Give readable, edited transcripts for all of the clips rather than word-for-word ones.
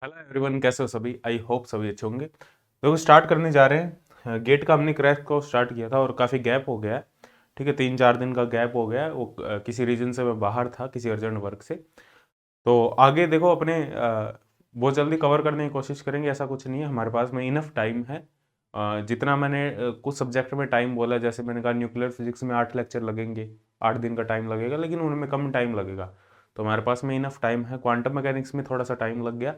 Hello everyone, कैसे हो सभी। आई होप सभी अच्छे होंगे। देखो, स्टार्ट करने जा रहे हैं। गेट का हमने क्रैक को स्टार्ट किया था और काफ़ी गैप हो गया है। ठीक है, 3-4 दिन का गैप हो गया है। वो किसी रीजन से मैं बाहर था, किसी अर्जेंट वर्क से। तो आगे देखो अपने बहुत जल्दी कवर करने की कोशिश करेंगे। ऐसा कुछ नहीं है, हमारे पास में इनफ टाइम है। जितना मैंने कुछ सब्जेक्ट में टाइम बोला, जैसे मैंने कहा न्यूक्लियर फिजिक्स में 8 लेक्चर लगेंगे, 8 दिन का टाइम लगेगा, लेकिन उनमें कम टाइम लगेगा। तो हमारे पास में इनफ टाइम है। क्वांटम मैकेनिक्स में थोड़ा सा टाइम लग गया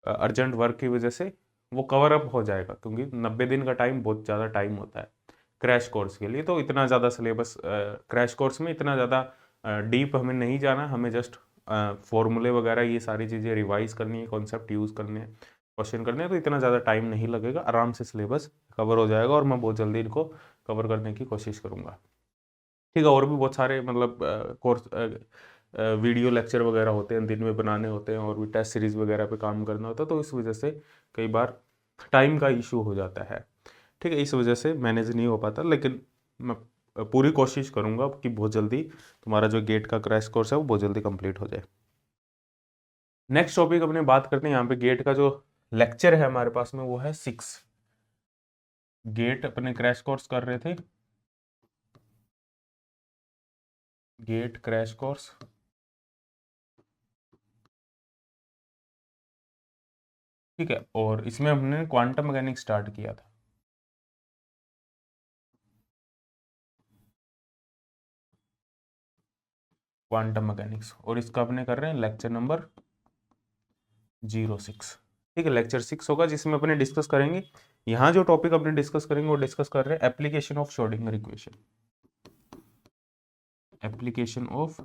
अर्जेंट वर्क की वजह से, वो कवर अप हो जाएगा, क्योंकि 90 दिन का टाइम बहुत ज़्यादा टाइम होता है क्रैश कोर्स के लिए। तो इतना ज़्यादा सिलेबस क्रैश कोर्स में इतना ज़्यादा डीप हमें नहीं जाना। हमें जस्ट फॉर्मूले वगैरह ये सारी चीज़ें रिवाइज करनी है, कॉन्सेप्ट यूज़ करने हैं, क्वेश्चन करने हैं। तो इतना ज़्यादा टाइम नहीं लगेगा, आराम से सिलेबस कवर हो जाएगा और मैं बहुत जल्दी इनको कवर करने की कोशिश करूँगा। ठीक है, और भी बहुत सारे मतलब कोर्स वीडियो लेक्चर वगैरह होते हैं, दिन में बनाने होते हैं, और भी टेस्ट सीरीज वगैरह पे काम करना होता है। तो इस वजह से कई बार टाइम का इशू हो जाता है। ठीक है, इस वजह से मैनेज नहीं हो पाता, लेकिन मैं पूरी कोशिश करूँगा कि बहुत जल्दी तुम्हारा जो गेट का क्रैश कोर्स है वो बहुत जल्दी कंप्लीट हो जाए। नेक्स्ट टॉपिक अपने बात करते हैं। यहाँ पे गेट का जो लेक्चर है हमारे पास में वो है 6। गेट अपने क्रैश कोर्स कर रहे थे, गेट क्रैश कोर्स। ठीक है, और इसमें हमने क्वांटम मैकेनिक्स स्टार्ट किया था। क्वांटम मैकेनिक्स, और इसका अपने कर रहे हैं लेक्चर नंबर 06। ठीक है, लेक्चर 6 होगा जिसमें अपने डिस्कस करेंगे। यहाँ जो टॉपिक अपने डिस्कस करेंगे वो डिस्कस कर रहे हैं application of Schrodinger equation. Application of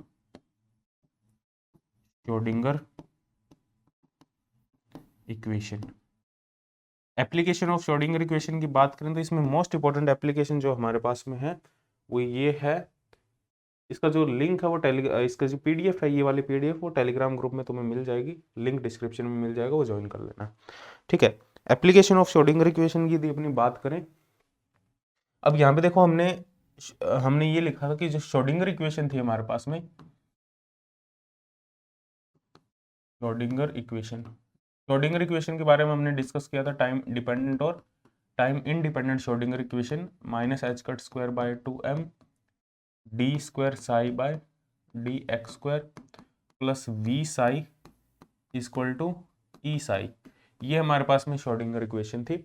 Schrodinger equation. Application of Schrodinger equation की बात करें तो इसमें मोस्ट इंपॉर्टेंट एप्लीकेशन जो हमारे पास में है वो ये है। इसका जो लिंक है वो इसका जो पीडीएफ है, ये वाली पीडीएफ, वो टेलीग्राम ग्रुप में तुम्हें मिल जाएगी। लिंक डिस्क्रिप्शन में मिल जाएगा, वो ज्वाइन कर लेना। ठीक है, एप्लीकेशन ऑफ श्रोडिंगर इक्वेशन की यदि अपनी बात करें, अब यहाँ पे देखो हमने हमने ये लिखा था कि जो श्रोडिंगर इक्वेशन थी हमारे पास में, श्रोडिंगर इक्वेशन, श्रोडिंगर इक्वेशन के बारे में हमने डिस्कस किया था टाइम डिपेंडेंट और time independent Schrodinger equation. Minus h cut square by 2m d square psi by d x square plus v psi equal to E psi. ये हमारे पास में श्रोडिंगर इक्वेशन थी।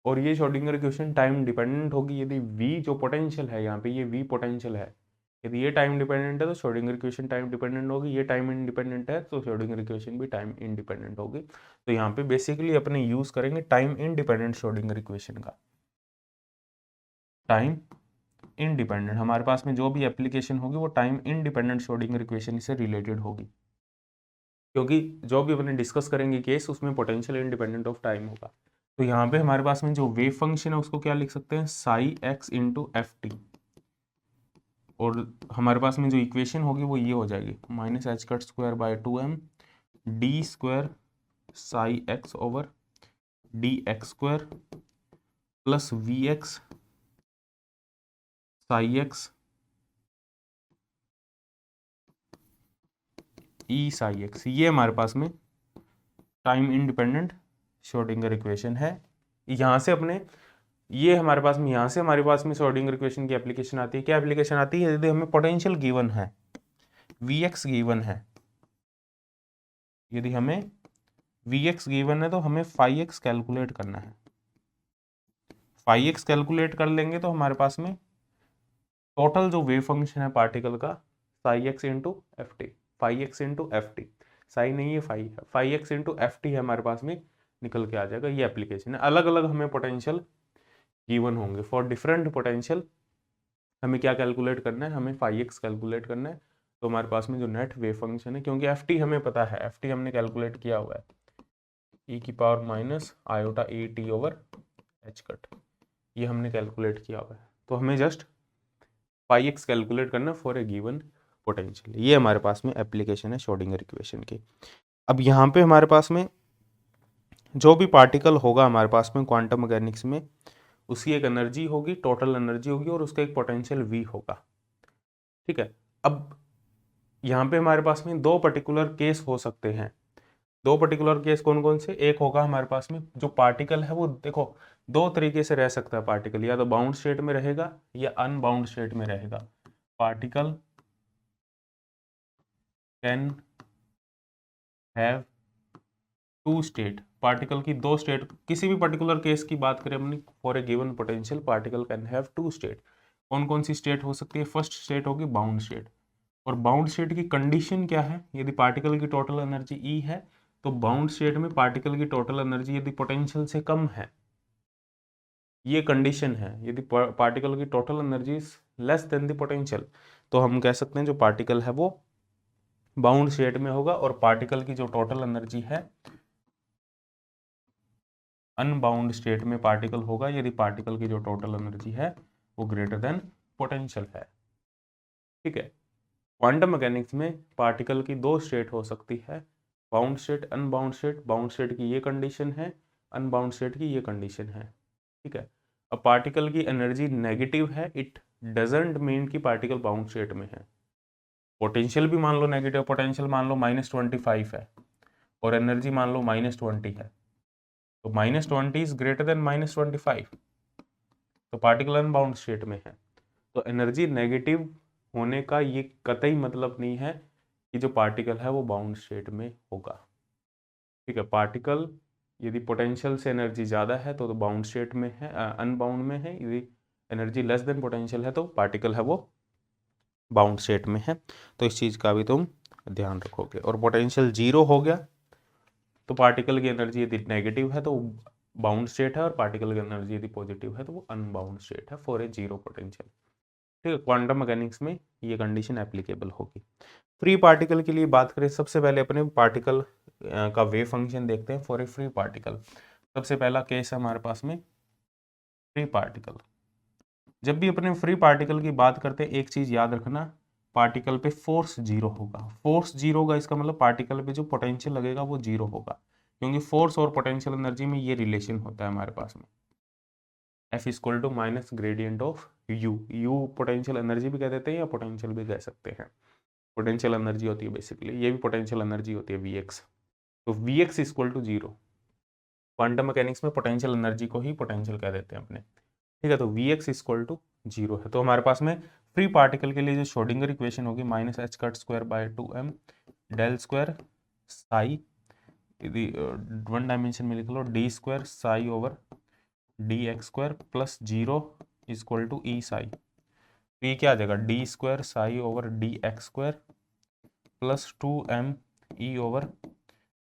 और ये श्रोडिंगर इक्वेशन टाइम डिपेंडेंट होगी यदि v जो पोटेंशियल है, यहाँ पे ये v पोटेंशियल है, यदि ये टाइम डिपेंडेंट है तो श्रोडिंगर इक्वेशन टाइम डिपेंडेंट होगी। ये टाइम इंडिपेंडेंट है तो श्रोडिंगर इक्वेशन भी टाइम इंडिपेंडेंट होगी। तो यहाँ पे बेसिकली अपने यूज करेंगे टाइम इंडिपेंडेंट श्रोडिंगर इक्वेशन का। टाइम इंडिपेंडेंट, हमारे पास में जो भी एप्लीकेशन होगी वो टाइम इंडिपेंडेंट श्रोडिंगर इक्वेशन से रिलेटेड होगी, क्योंकि जो भी अपने डिस्कस करेंगे केस उसमें पोटेंशियल इंडिपेंडेंट ऑफ टाइम होगा। तो यहाँ पे हमारे पास में जो वेव फंक्शन है उसको क्या लिख सकते हैं, Sai x into f T. और हमारे पास में जो इक्वेशन होगी वो ये हो जाएगी, minus h cut square by 2m d square psi x over d x square plus V x psi x E psi x. ये हमारे पास में टाइम इंडिपेंडेंट श्रोडिंगर इक्वेशन है। यहाँ से अपने ये हमारे पास में, यहाँ से हमारे पास में श्रोडिंगर इक्वेशन की एप्लीकेशन आती है। क्या एप्लीकेशन आती है, यदि हमें पोटेंशियल गिवन है, वी एक्स गिवन है, यदि हमें वी एक्स गिवन है तो हमें फाई एक्स कैलकुलेट करना है। फाई एक्स कैलकुलेट कर लेंगे तो हमारे पास में टोटल जो वेव फंक्शन है पार्टिकल का, psi x into f t, phi x into f t, psi नहीं है फाई है, phi x into f t है हमारे पास में, निकल के आ जाएगा। ये एप्लीकेशन है। अलग अलग हमें पोटेंशियल गिवन होंगे, फॉर डिफरेंट पोटेंशियल हमें क्या कैलकुलेट करना है, हमें फाई एक्स कैलकुलेट करना है। तो हमारे पास में जो नेट वेव फंक्शन है, क्योंकि एफ टी हमें पता है, एफ टी हमने कैलकुलेट किया हुआ है, ई की power minus iota E T over h cut, ये हमने कैलकुलेट किया हुआ है। तो हमें जस्ट फाई एक्स कैलकुलेट करना फॉर ए गिवन पोटेंशियल। ये हमारे पास में एप्लीकेशन है श्रोडिंगर इक्वेशन की। अब यहाँ पे हमारे पास में जो भी पार्टिकल होगा हमारे पास में क्वांटम मैकेनिक्स में, उसकी एक एनर्जी होगी, टोटल एनर्जी होगी, और उसका एक पोटेंशियल v होगा। ठीक है, अब यहाँ पे हमारे पास में दो पर्टिकुलर केस हो सकते हैं। दो पर्टिकुलर केस कौन कौन से, एक होगा हमारे पास में जो पार्टिकल है वो देखो दो तरीके से रह सकता है पार्टिकल, या तो बाउंड स्टेट में रहेगा या अनबाउंड स्टेट में रहेगा। Particle can have two state, particle की दो स्टेट, किसी भी पर्टिकुलर केस की बात करें अपनी for a given potential particle can have two state. कौन कौन सी स्टेट हो सकती है, फर्स्ट स्टेट होगी बाउंड स्टेट। और बाउंड स्टेट की कंडीशन क्या है, यदि पार्टिकल की टोटल एनर्जी ई है तो बाउंड स्टेट में पार्टिकल की टोटल एनर्जी यदि पोटेंशियल से कम है, ये कंडीशन है, यदि पार्टिकल की total energy is less than the potential, तो हम कह सकते हैं जो पार्टिकल है वो बाउंड स्टेट में होगा। और पार्टिकल की जो टोटल एनर्जी है अनबाउंड स्टेट में पार्टिकल होगा यदि पार्टिकल की जो टोटल एनर्जी है वो ग्रेटर देन पोटेंशियल है। ठीक है, क्वांटम मैकेनिक्स में पार्टिकल की दो स्टेट हो सकती है, bound state unbound state. Bound state की ये कंडीशन है, अनबाउंड स्टेट की ये कंडीशन है। ठीक है, अब पार्टिकल की एनर्जी नेगेटिव है, इट डजंट मीन कि पार्टिकल बाउंड स्टेट में है। पोटेंशियल भी मान लो नेगेटिव, पोटेंशियल मान लो -25 है और एनर्जी मान लो -20 है, तो -20 इज ग्रेटर देन -25, तो पार्टिकल अनबाउंड स्टेट में है। तो एनर्जी नेगेटिव होने का ये कतई मतलब नहीं है कि जो पार्टिकल है वो बाउंड स्टेट में होगा। ठीक है, पार्टिकल यदि पोटेंशियल से एनर्जी ज़्यादा है तो बाउंड स्टेट में है, अनबाउंड में है। यदि एनर्जी लेस देन पोटेंशियल है तो पार्टिकल है वो बाउंड स्टेट में है। तो इस चीज़ का भी तुम ध्यान रखोगे। और पोटेंशियल जीरो हो गया तो पार्टिकल की एनर्जी यदि नेगेटिव है तो बाउंड स्टेट है, और पार्टिकल की एनर्जी यदि पॉजिटिव है तो वो अनबाउंड स्टेट है फॉर ए जीरो पोटेंशियल। ठीक है, क्वांटम मैकेनिक्स में ये कंडीशन एप्लीकेबल होगी। फ्री पार्टिकल के लिए बात करें, सबसे पहले अपने पार्टिकल का वेव फंक्शन देखते हैं फॉर ए फ्री पार्टिकल। सबसे पहला केस है हमारे पास में फ्री पार्टिकल। जब भी अपने फ्री पार्टिकल की बात करते हैं एक चीज याद रखना, पार्टिकल पे फोर्स जीरो होगा। फोर्स जीरो होगा इसका मतलब पार्टिकल पे जो पोटेंशियल लगेगा वो जीरो होगा, क्योंकि फोर्स और पोटेंशियल एनर्जी में ये रिलेशन होता है हमारे पास में, F equal to minus gradient of U. U potential energy भी कह देते हैं या पोटेंशियल भी कह सकते हैं, पोटेंशियल एनर्जी होती है बेसिकली, ये भी पोटेंशियल एनर्जी होती है Vx। तो Vx equal to zero, quantum mechanics में पोटेंशियल एनर्जी को ही पोटेंशियल कह देते हैं अपने। ठीक है, तो Vx इक्वल टू जीरो है। तो हमारे पास में फ्री पार्टिकल के लिए जो श्रोडिंगर इक्वेशन होगी -h²/2m डेल स्क्वायर साई, यदि वन डायमेंशन में लिख लो d² psi over dx² plus zero equal to E psi. तो ये क्या आ जाएगा, d² psi over dx² plus 2m E over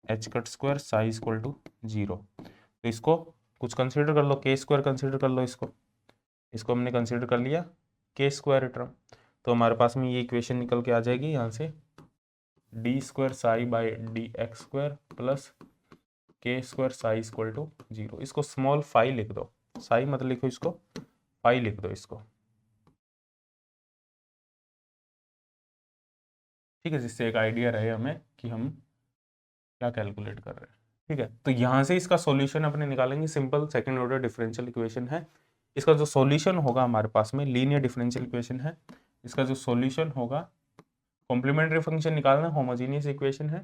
h² psi equal to zero. तो इसको कुछ कंसिडर कर लो, k² कंसिडर कर लो, इसको हमने कंसिडर कर लिया k² टर्म। तो हमारे पास में ये इक्वेशन निकल के आ जाएगी यहाँ से d² psi by dx² plus k² psi equal to zero. इसको स्मॉल फाई लिख दो, साई मत लिखो, इसको फाई लिख दो इसको। ठीक है, जिससे एक आइडिया रहे हमें कि हम क्या कैलकुलेट कर रहे हैं। ठीक है, तो यहाँ से इसका सॉल्यूशन अपने निकालेंगे, simple second order differential equation है। इसका जो सॉल्यूशन होगा हमारे पास में लीनियर डिफरेंशियल इक्वेशन है, इसका जो सॉल्यूशन होगा, कॉम्प्लीमेंट्री फंक्शन निकालना, होमोजीनियस इक्वेशन है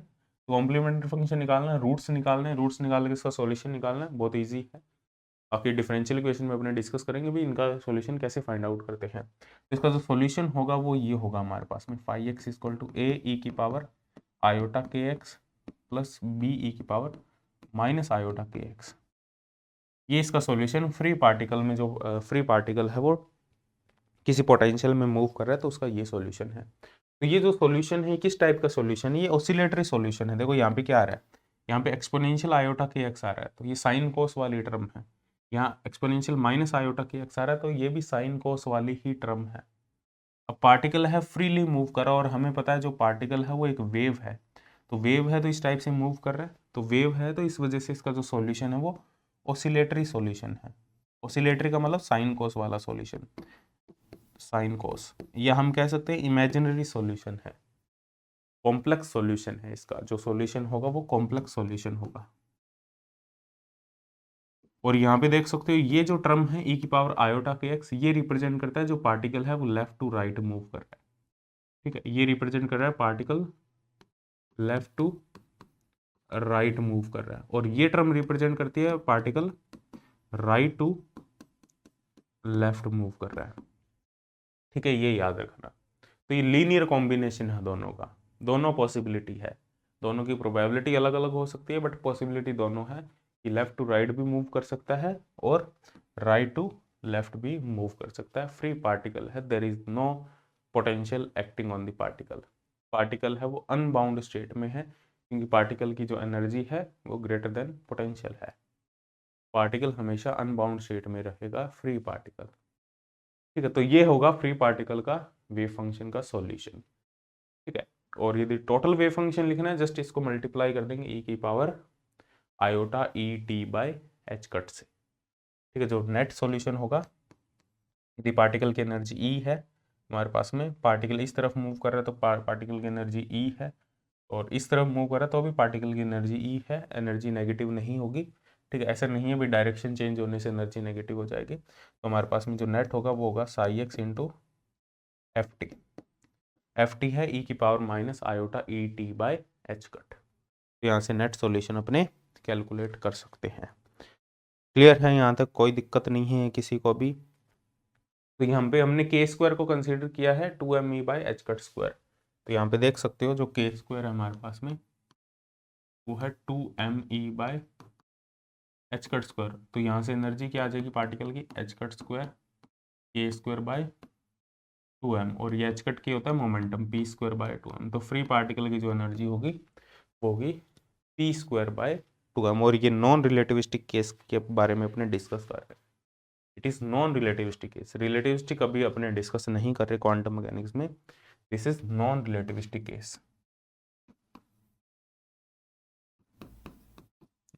तो कॉम्प्लीमेंट्री फंक्शन निकालना, रूट्स निकालना है, रूट्स निकाल के इसका सॉल्यूशन निकालना है, बहुत ईजी है। बाकी डिफरेंशियल इक्वेशन में अपने डिस्कस करेंगे भी इनका सॉल्यूशन कैसे फाइंड आउट करते हैं। तो इसका जो सॉल्यूशन होगा वो ये होगा हमारे पास में 5x equal to a e की power iota kx plus b e की पावर माइनस आयोटा kx। ये इसका सॉल्यूशन फ्री पार्टिकल में, जो फ्री पार्टिकल है वो किसी पोटेंशियल में मूव कर रहा है तो उसका ये सॉल्यूशन है। तो ये जो सॉल्यूशन है किस टाइप का सॉल्यूशन है, ये ऑसिलेटरी सॉल्यूशन है। देखो यहाँ पे क्या आ रहा है, यहाँ पे एक्सपोनेंशियल आयोटा kx आ रहा है तो ये साइन कोस वाली टर्म है, यहाँ एक्सपोनेंशियल माइनस आयोटा kx आ रहा है तो ये भी साइन कोस वाली ही टर्म है। अब पार्टिकल है फ्रीली मूव कर रहा है और हमें पता है जो पार्टिकल है वो एक वेव है, तो वेव है तो इस टाइप से मूव कर रहा है, तो वेव है तो इस वजह से इसका जो सॉल्यूशन है वो ऑसिलेटरी सॉल्यूशन है। ऑसिलेटरी का मतलब साइन कोस वाला सॉल्यूशन, साइन कोस, या हम कह सकते हैं इमेजिनरी सॉल्यूशन है, कॉम्प्लेक्स सॉल्यूशन है। इसका जो सॉल्यूशन होगा वो कॉम्प्लेक्स सॉल्यूशन होगा। और यहाँ पे देख सकते हो ये जो टर्म है e की पावर आयोटा kx, ये रिप्रेजेंट करता है जो पार्टिकल है वो लेफ्ट टू राइट मूव कर रहा है। ठीक है, ये रिप्रेजेंट कर रहा है particle left to right move कर रहा है, और ये टर्म रिप्रेजेंट करती है particle right to left move कर रहा है। ठीक है, ये याद रखना। तो ये लीनियर कॉम्बिनेशन है दोनों का, दोनों पॉसिबिलिटी है, दोनों की प्रोबेबिलिटी अलग अलग हो सकती है बट पॉसिबिलिटी दोनों है कि लेफ्ट टू राइट भी मूव कर सकता है और राइट टू लेफ्ट भी मूव कर सकता है। फ्री पार्टिकल है, there is no potential acting on the particle. Particle है वो अनबाउंड स्टेट में है, क्योंकि पार्टिकल की जो एनर्जी है वो ग्रेटर देन पोटेंशियल है। पार्टिकल हमेशा अनबाउंड स्टेट में रहेगा, फ्री पार्टिकल। ठीक है, तो ये होगा फ्री पार्टिकल का वेव फंक्शन का सॉल्यूशन। ठीक है, और यदि टोटल वेव फंक्शन लिखना है जस्ट इसको मल्टीप्लाई कर देंगे e की power iota E T by H cut से। ठीक है, जो नेट सॉल्यूशन होगा, यदि पार्टिकल की एनर्जी E है हमारे पास में, पार्टिकल इस तरफ मूव कर रहा है तो पार्टिकल की एनर्जी E है, और इस तरफ मूव कर रहा है तो भी पार्टिकल की एनर्जी E है, एनर्जी नेगेटिव नहीं होगी। ठीक है, ऐसा नहीं है भी डायरेक्शन चेंज होने से एनर्जी नेगेटिव हो जाएगी। तो हमारे पास में जो नेट होगा वो होगा Sai x into f T. F t है e की power minus iota E T by H cut. तो यहाँ से नेट सॉल्यूशन अपने कैलकुलेट कर सकते हैं। क्लियर है, यहाँ तक कोई दिक्कत नहीं है किसी को भी। तो यहाँ पे हमने के स्क्वायर को कंसीडर किया है 2m E by H cut square. तो यहाँ पे देख सकते हो जो के स्क्वायर है हमारे पास में वो है 2m E by H cut square. तो यहाँ से एनर्जी क्या आ जाएगी पार्टिकल की, एच कट स्क्वायर के स्क्वायर बाय 2m, और ये एच कट की होता है momentum P square by 2m। तो फ्री पार्टिकल की जो एनर्जी होगी वो होगी पी स्क्वायर बाय 2m। और ये नॉन रिलेटिविस्टिक केस के बारे में अपने डिस्कस कर रहे हैं। It is non relativistic case, relativistic अभी अपने डिस्कस नहीं कर रहे क्वांटम मैकेनिक्स में। This is non relativistic case,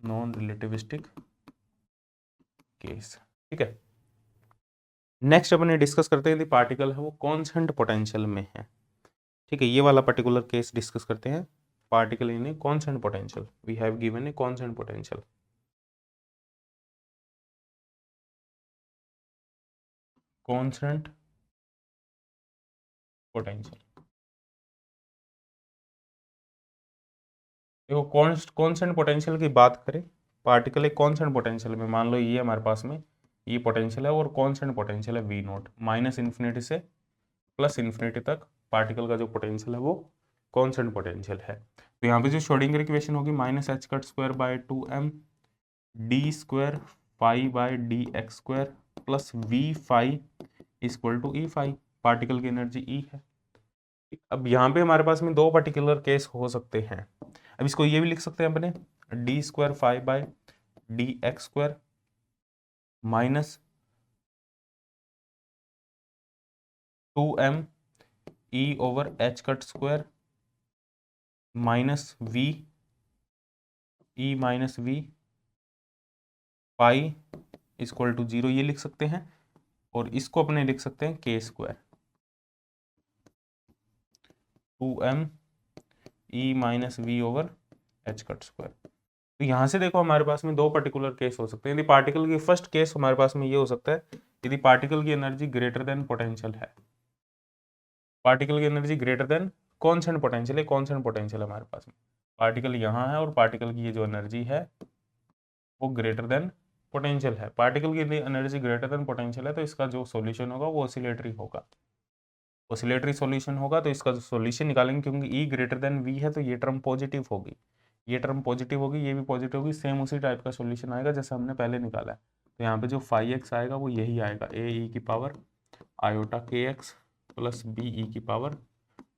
non relativistic case. ठीक है, नेक्स्ट अपने डिस्कस करते हैं यदि पार्टिकल है वो कॉन्स्टेंट पोटेंशियल में है। ठीक है, ये वाला पर्टिकुलर केस डिस्कस करते हैं। Particle in a constant potential, we have given a constant potential. Constant potential, देखो कॉन्स्टेंट पोटेंशियल की बात करें, पार्टिकल एक कॉन्स्टेंट पोटेंशियल में, मान लो ये हमारे पास में ये पोटेंशियल है और कॉन्स्टेंट पोटेंशियल है वी नॉट, माइनस इन्फिनिटी से प्लस इन्फिनिटी तक पार्टिकल का जो पोटेंशियल है वो कॉन्स्टेंट पोटेंशियल है। तो यहाँ पे जो श्रोडिंगर इक्वेशन होगी minus h cut square by 2m d square phi by d x square plus V phi equal to E phi. Particle की एनर्जी ई है। अब यहाँ पे हमारे पास में दो पर्टिकुलर केस हो सकते हैं। अब इसको ये भी लिख सकते हैं अपने d square phi by d x square minus 2m E over h cut square minus V E minus V pi equal to 0, ये लिख सकते हैं। और इसको अपने लिख सकते हैं k square 2m E minus V over h cut square. तो यहाँ से देखो हमारे पास में दो पर्टिकुलर केस हो सकते हैं। यदि पार्टिकल की फर्स्ट केस हमारे पास में ये हो सकता है यदि पार्टिकल की एनर्जी ग्रेटर देन पोटेंशियल है, पार्टिकल की energy greater then constant potential है, कॉन्स्टेंट पोटेंशियल है हमारे पास में, पार्टिकल यहाँ है और पार्टिकल की ये जो एनर्जी है वो ग्रेटर देन पोटेंशियल है। पार्टिकल की एनर्जी ग्रेटर देन पोटेंशियल है तो इसका जो सॉल्यूशन होगा वो ऑसिलेटरी होगा, ऑसिलेटरी सॉल्यूशन होगा। तो इसका जो सॉल्यूशन निकालेंगे, क्योंकि ई ग्रेटर देन वी है तो ये टर्म पॉजिटिव होगी, ये टर्म पॉजिटिव होगी, ये भी पॉजिटिव होगी, सेम उसी टाइप का सॉल्यूशन आएगा जैसे हमने पहले निकाला है। तो यहाँ पे जो फाई एक्स आएगा वो यही आएगा, ए ई की पावर आयोटा के एक्स प्लस बी ई की पावर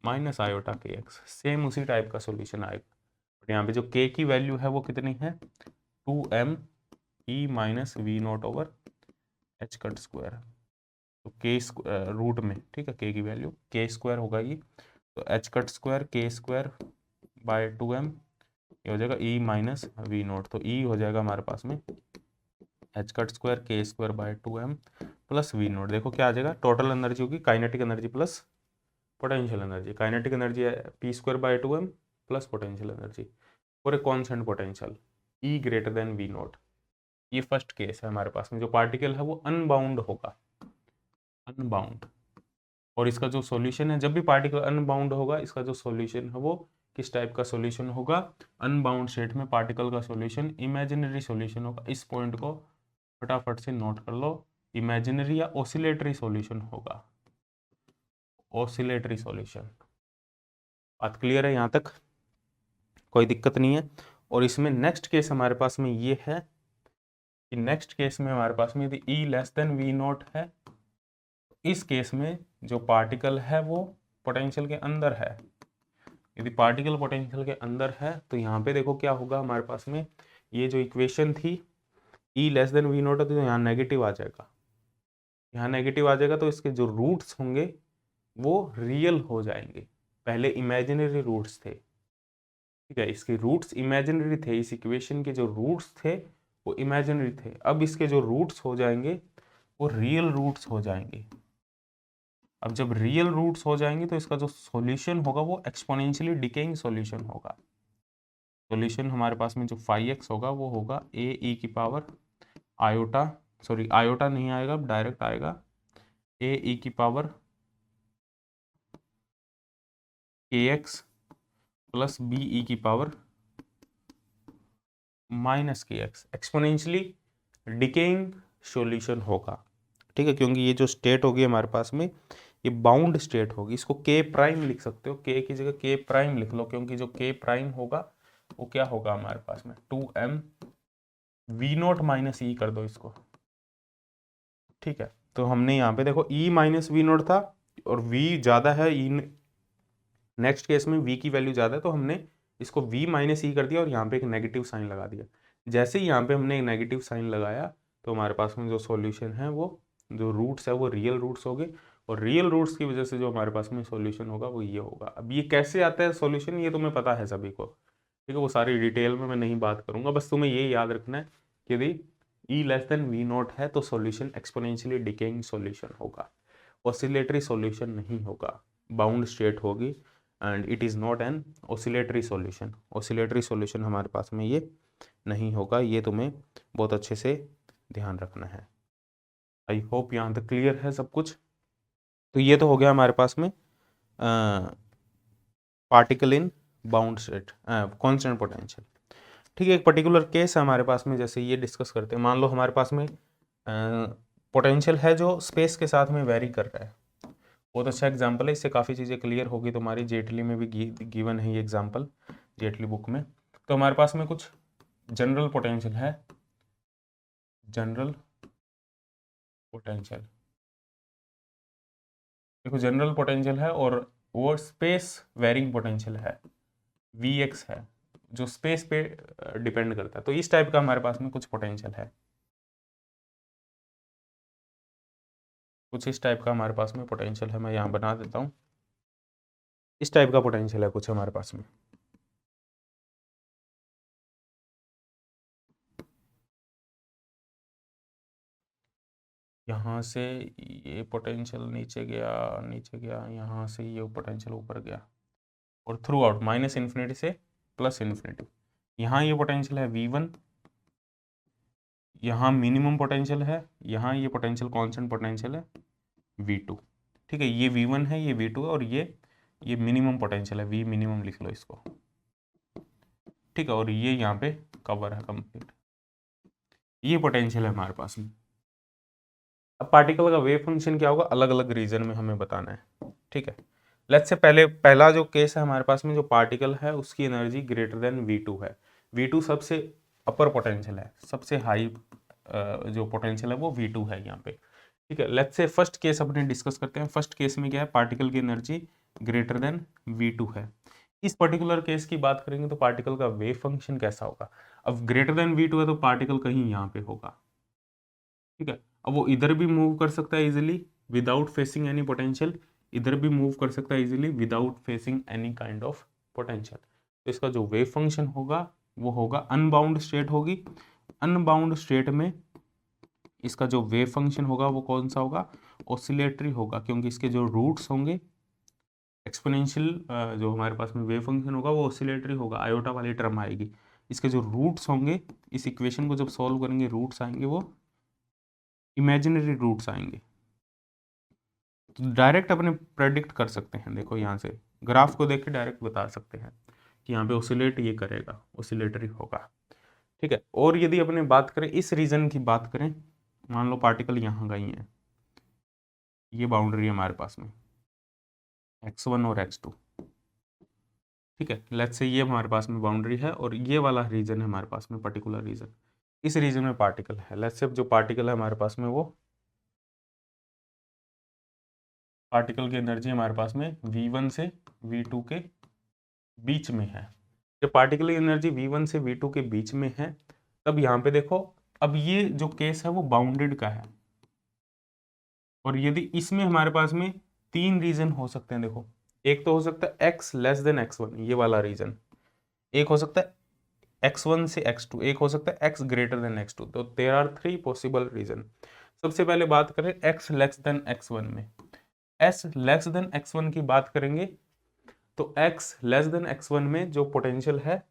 माइनस आयोटा के एक्स, सेम उसी टाइप का सॉल्यूशन आएगा। बट यहाँ पे जो के की वैल्यू है वो कितनी है 2m E minus V naught over h cut square, तो के रूट में, ठीक है, के की वैल्यू के स्क्वायर होगा ये, तो एच कट स्क्वायर के स्क्वायर बाय 2m, ये हो जाएगा ई माइनस वी नॉट। तो ई हो जाएगा हमारे पास में एच कट स्क्वायर के square by 2m plus V naught. देखो क्या आ जाएगा, टोटल एनर्जी होगी kinetic energy plus potential energy. Kinetic energy है P square by 2m plus potential energy और एक constant potential E greater than we naught. ये फर्स्ट केस है हमारे पास में, जो पार्टिकल है वो अनबाउंड होगा, अनबाउंड। और इसका जो सॉल्यूशन है, जब भी पार्टिकल अनबाउंड होगा इसका जो सॉल्यूशन है वो किस टाइप का सॉल्यूशन होगा, अनबाउंड स्टेट में पार्टिकल का सॉल्यूशन इमेजिनरी सॉल्यूशन होगा। इस पॉइंट को फटाफट से नोट कर लो, इमेजिनरी या ऑसिलेटरी सॉल्यूशन होगा, ऑसिलेटरी सॉल्यूशन। बात क्लियर है यहाँ तक, कोई दिक्कत नहीं है। और इसमें नेक्स्ट केस हमारे पास में ये है कि नेक्स्ट केस में हमारे पास में यदि E less then V not है, इस केस में जो पार्टिकल है वो पोटेंशियल के अंदर है। यदि पार्टिकल पोटेंशियल के अंदर है तो यहाँ पे देखो क्या होगा हमारे पास में, ये जो इक्वेशन थी E less then V not है तो यहाँ नेगेटिव आ जाएगा, यहाँ नेगेटिव आ जाएगा तो इसके जो रूट्स होंगे वो रियल हो जाएंगे। पहले इमेजिनरी रूट्स थे, ठीक है, इसके रूट्स इमेजिनरी थे, इस इक्वेशन के जो रूट्स थे वो इमेजिनरी थे। अब इसके जो रूट्स हो जाएंगे वो रियल रूट्स हो जाएंगे। अब जब रियल रूट्स हो जाएंगे तो इसका जो सॉल्यूशन होगा वो एक्सपोनेंशियली डिकेइंग सॉल्यूशन होगा। सॉल्यूशन हमारे पास में जो 5x होगा वो होगा a e की पावर आयोटा, सॉरी आयोटा नहीं आएगा, डायरेक्ट आएगा a e की power kx plus b e की power minus kx, exponentially decaying solution होगा। ठीक है, क्योंकि ये जो स्टेट होगी हमारे पास में ये बाउंड स्टेट होगी। इसको k प्राइम लिख सकते हो, k की जगह k प्राइम लिख लो, क्योंकि जो k प्राइम होगा वो क्या होगा हमारे पास में 2m v नॉट माइनस ई कर दो इसको। ठीक है, तो हमने यहाँ पे देखो e माइनस वी नॉट था और v ज़्यादा है, e नेक्स्ट केस में v की वैल्यू ज़्यादा है तो हमने इसको v माइनस ई कर दिया और यहाँ पे एक नेगेटिव साइन लगा दिया। जैसे ही यहाँ पे हमने एक नेगेटिव साइन लगाया तो हमारे पास में जो सॉल्यूशन है वो जो रूट्स है वो रियल रूट्स हो गए, और रियल रूट्स की वजह से जो हमारे पास में सॉल्यूशन होगा वो ये होगा। अब ये कैसे आता है सॉल्यूशन, ये तुम्हें पता है सभी को, ठीक है, वो सारी डिटेल में मैं नहीं बात करूंगा, बस तुम्हें ये याद रखना है कि यदि E less than we naught है तो सॉल्यूशन एक्सपोनेंशियली डिकेइंग सॉल्यूशन होगा, ऑसिलेटरी सॉल्यूशन नहीं होगा, बाउंड स्टेट होगी and it is not an oscillatory solution. Oscillatory solution हमारे पास में ये नहीं होगा, ये तुम्हें बहुत अच्छे से ध्यान रखना है। आई होप यहाँ तक क्लियर है सब कुछ। तो ये तो हो गया हमारे पास में particle in bound state constant potential. ठीक है, एक पर्टिकुलर केस है हमारे पास में, जैसे ये डिस्कस करते हैं। मान लो हमारे पास में पोटेंशियल है जो स्पेस के साथ में वेरी कर रहा है। बहुत अच्छा एग्जांपल है, इससे काफ़ी चीज़ें क्लियर होगी तुम्हारी। जेटली में भी गिवन है ये एग्जांपल, जेटली बुक में। तो हमारे पास में कुछ जनरल पोटेंशियल है, जनरल पोटेंशियल, देखो जनरल पोटेंशियल है और वो स्पेस वेरिंग पोटेंशियल है, Vx है जो स्पेस पे डिपेंड करता है। तो इस टाइप का हमारे पास में कुछ पोटेंशियल है, कुछ इस टाइप का हमारे पास में पोटेंशियल है। मैं यहाँ बना देता हूँ, इस टाइप का पोटेंशियल है कुछ हमारे पास में। यहाँ से ये पोटेंशियल नीचे गया, नीचे गया, यहाँ से ये पोटेंशियल ऊपर गया और थ्रू आउट माइनस इन्फिनिटी से प्लस इन्फिनिटी। यहाँ ये पोटेंशियल है V1, यहाँ मिनिमम पोटेंशियल है, यहाँ ये पोटेंशियल कांस्टेंट पोटेंशियल है V2। ठीक है, ये V1 है, ये V2 है और ये मिनिमम पोटेंशियल है, V मिनिमम लिख लो इसको। ठीक है, और ये यहाँ पे कवर है कंप्लीट, ये पोटेंशियल है हमारे पास में। अब पार्टिकल का वेव फंक्शन क्या होगा अलग अलग रीजन में हमें बताना है। ठीक है, लेट्स से पहला जो केस है हमारे पास में, जो पार्टिकल है उसकी एनर्जी ग्रेटर देन V2 है। V2 सबसे अपर पोटेंशियल है, सबसे हाई जो पोटेंशियल है वो V2 है यहाँ पे। ठीक है, लेट्स से फर्स्ट केस अपने डिस्कस करते हैं। फर्स्ट केस में क्या है, पार्टिकल की एनर्जी ग्रेटर देन V2 है। इस पर्टिकुलर केस की बात करेंगे तो पार्टिकल का वेव फंक्शन कैसा होगा। अब ग्रेटर देन V2 है तो पार्टिकल कहीं यहाँ पे होगा। ठीक है, अब वो इधर भी मूव कर सकता है easily without facing any potential, इधर भी मूव कर सकता है easily without facing any kind of potential. तो इसका जो वेव फंक्शन होगा वो होगा अनबाउंड स्टेट होगी। अनबाउंड स्टेट में इसका जो वेव फंक्शन होगा वो कौन सा होगा, ऑसिलेटरी होगा, क्योंकि इसके जो रूट्स होंगे एक्सपोनेंशियल जो हमारे पास में वेव फंक्शन होगा वो ऑसिलेटरी होगा, आयोटा वाली टर्म आएगी। इसके जो रूट्स होंगे इस इक्वेशन को जब सॉल्व करेंगे रूट्स आएंगे वो इमेजिनरी रूट्स आएंगे। तो डायरेक्ट अपने प्रेडिक्ट कर सकते हैं, देखो यहाँ से ग्राफ को देख के डायरेक्ट बता सकते हैं कि यहाँ पे ऑसिलेट ये करेगा, ऑसिलेटरी होगा, ठीक है। और यदि अपने बात करें इस रीजन की बात करें, मान लो पार्टिकल यहाँ गई है, ये बाउंड्री है हमारे पास में x1 और x2, ठीक है। लेट्स से ये हमारे पास में बाउंड्री है और ये वाला रीजन है हमारे पास में, पर्टिकुलर रीजन, इस रीजन में पार्टिकल है। लेट्स से जो पार्टिकल है हमारे पास में, वो पार्टिकल की एनर्जी हमारे पास में v1 से v2 के बीच में है। जब पार्टिकल की एनर्जी v1 से v2 के बीच में है, तब यहाँ पे देखो, अब ये जो केस है वो बाउंडेड का है, और यदि इसमें हमारे पास में तीन रीजन हो सकते हैं, देखो, एक तो हो सकता है x लेस देन x1, ये वाला रीजन, एक हो सकता है x1 से x2, एक हो सकता है x ग्रेटर देन x2। तो देयर आर 3 पॉसिबल रीजन। सबसे पहले बात करें x लेस देन x1 में, s लेस देन x1 की बात करेंगे तो x लेस देन x1 में जो पोटेंशियल है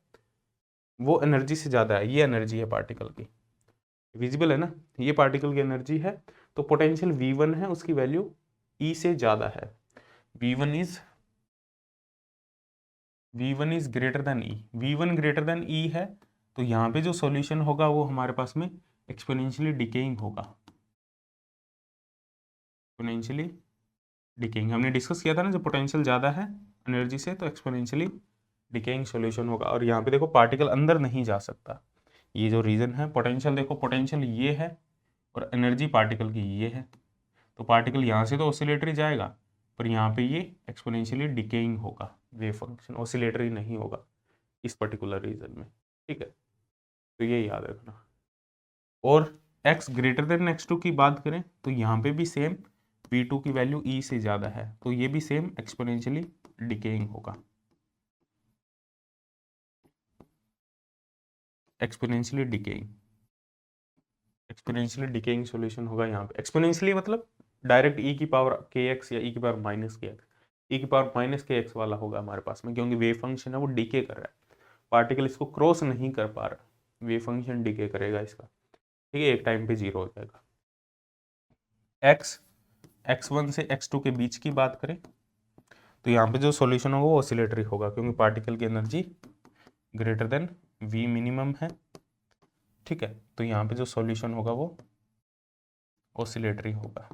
वो एनर्जी से ज़्यादा है, ये एनर्जी है पार्टिकल की, विजिबल है ना, ये पार्टिकल की एनर्जी है, तो पोटेंशियल v1 है, उसकी वैल्यू e से ज़्यादा है, v1 is greater than e, v1 greater than e है, तो यहाँ पे जो सॉल्यूशन होगा वो हमारे पास में एक्सपोनेंशियली डिकेइंग होगा, एक्सपोनेंशियली डिकेइंग। हमने डिस्कस किया था ना, जब पोटेंशियल ज़्यादा है एनर्जी से तो एक्सपोनेंशियली डिकेइंग सॉल्यूशन होगा। और यहाँ पे देखो पार्टिकल अंदर नहीं जा सकता, ये जो रीजन है, पोटेंशियल देखो, पोटेंशियल ये है और एनर्जी पार्टिकल की ये है, तो पार्टिकल यहाँ से तो ऑसिलेटरी जाएगा, पर यहाँ पे ये एक्सपोनेंशियली डिकेइंग होगा, वेव फंक्शन ऑसिलेटरी नहीं होगा इस पर्टिकुलर रीजन में, ठीक है, तो ये याद रखना। और x ग्रेटर देन x2 की बात करें तो यहाँ पे भी सेम, v2 की वैल्यू e से ज़्यादा है, तो ये भी सेम एक्सपोनेंशियली डिकेइंग होगा, exponentially decaying, exponentially decaying solution होगा यहाँ पे। एक्सपोनेंशियली मतलब डायरेक्ट e की पावर kx या e की पावर माइनस kx, e की पावर माइनस kx वाला होगा हमारे पास में, क्योंकि वेव फंक्शन है वो डिके कर रहा है, पार्टिकल इसको क्रॉस नहीं कर पा रहा, वेव फंक्शन डिके करेगा इसका, ठीक है, एक टाइम पे जीरो हो जाएगा। x1 से x2 के बीच की बात करें तो यहाँ पे जो सॉल्यूशन होगा वो ऑसिलेटरी होगा, क्योंकि पार्टिकल की energy greater then v minimum है, ठीक है, तो यहाँ पे जो सॉल्यूशन होगा वो ऑसिलेटरी होगा।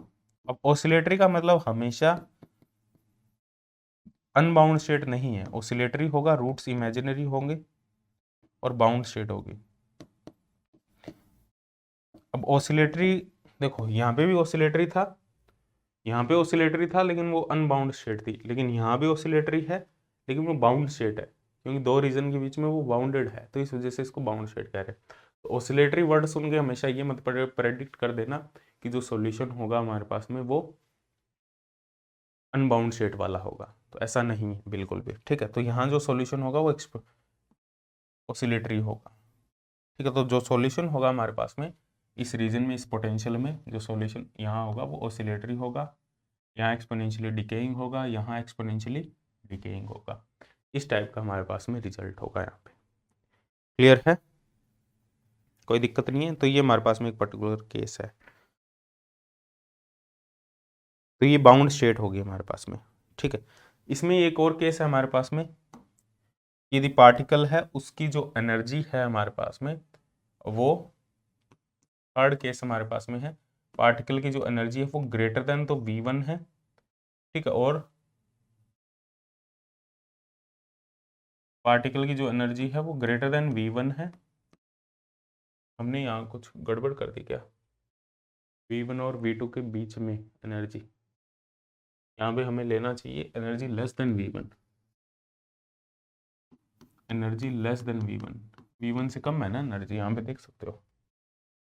अब ऑसिलेटरी का मतलब हमेशा अनबाउंड स्टेट नहीं है, ऑसिलेटरी होगा, रूट्स इमेजिनरी होंगे और बाउंड स्टेट होगी। अब ऑसिलेटरी देखो, यहाँ पे भी ऑसिलेटरी था, यहाँ पे ऑसिलेटरी था, लेकिन वो अनबाउंड स्टेट थी, लेकिन यहाँ भी ऑसिलेटरी है लेकिन वो बाउंड स्टेट है, क्योंकि दो रीजन के बीच में वो बाउंडेड है, तो इस वजह से इसको बाउंड स्टेट कह रहे हैं। तो ऑसिलेटरी वर्ड सुन के हमेशा ये मत प्रेडिक्ट कर देना कि जो सॉल्यूशन होगा हमारे पास में वो अनबाउंड स्टेट वाला होगा, तो ऐसा नहीं है बिल्कुल भी, ठीक है। तो यहाँ जो सॉल्यूशन होगा वो ऑसिलेटरी होगा, ठीक है। तो जो सॉल्यूशन होगा हमारे पास में इस रीजन में, इस पोटेंशियल में, जो सॉल्यूशन यहाँ होगा वो ऑसिलेटरी होगा, यहाँ एक्सपोनेंशियली डिकेइंग होगा, यहाँ एक्सपोनेंशियली डिकेइंग होगा, इस टाइप का हमारे पास में रिजल्ट होगा यहाँ पे। क्लियर है, कोई दिक्कत नहीं है। तो ये हमारे पास में एक पर्टिकुलर केस है, तो ये बाउंड स्टेट होगी हमारे पास में, ठीक है। इसमें एक और केस है हमारे पास में, यदि पार्टिकल है उसकी जो एनर्जी है हमारे पास में, वो थर्ड केस हमारे पास में है, पार्टिकल की जो एनर्जी है वो ग्रेटर देन तो v1 है, ठीक है, और पार्टिकल की जो एनर्जी है वो ग्रेटर देन v1 है। हमने यहाँ कुछ गड़बड़ कर दी क्या, v1 और v2 के बीच में एनर्जी, यहाँ पे हमें लेना चाहिए energy less then v1, energy less then v1, v1 से कम है ना एनर्जी, यहाँ पे देख सकते हो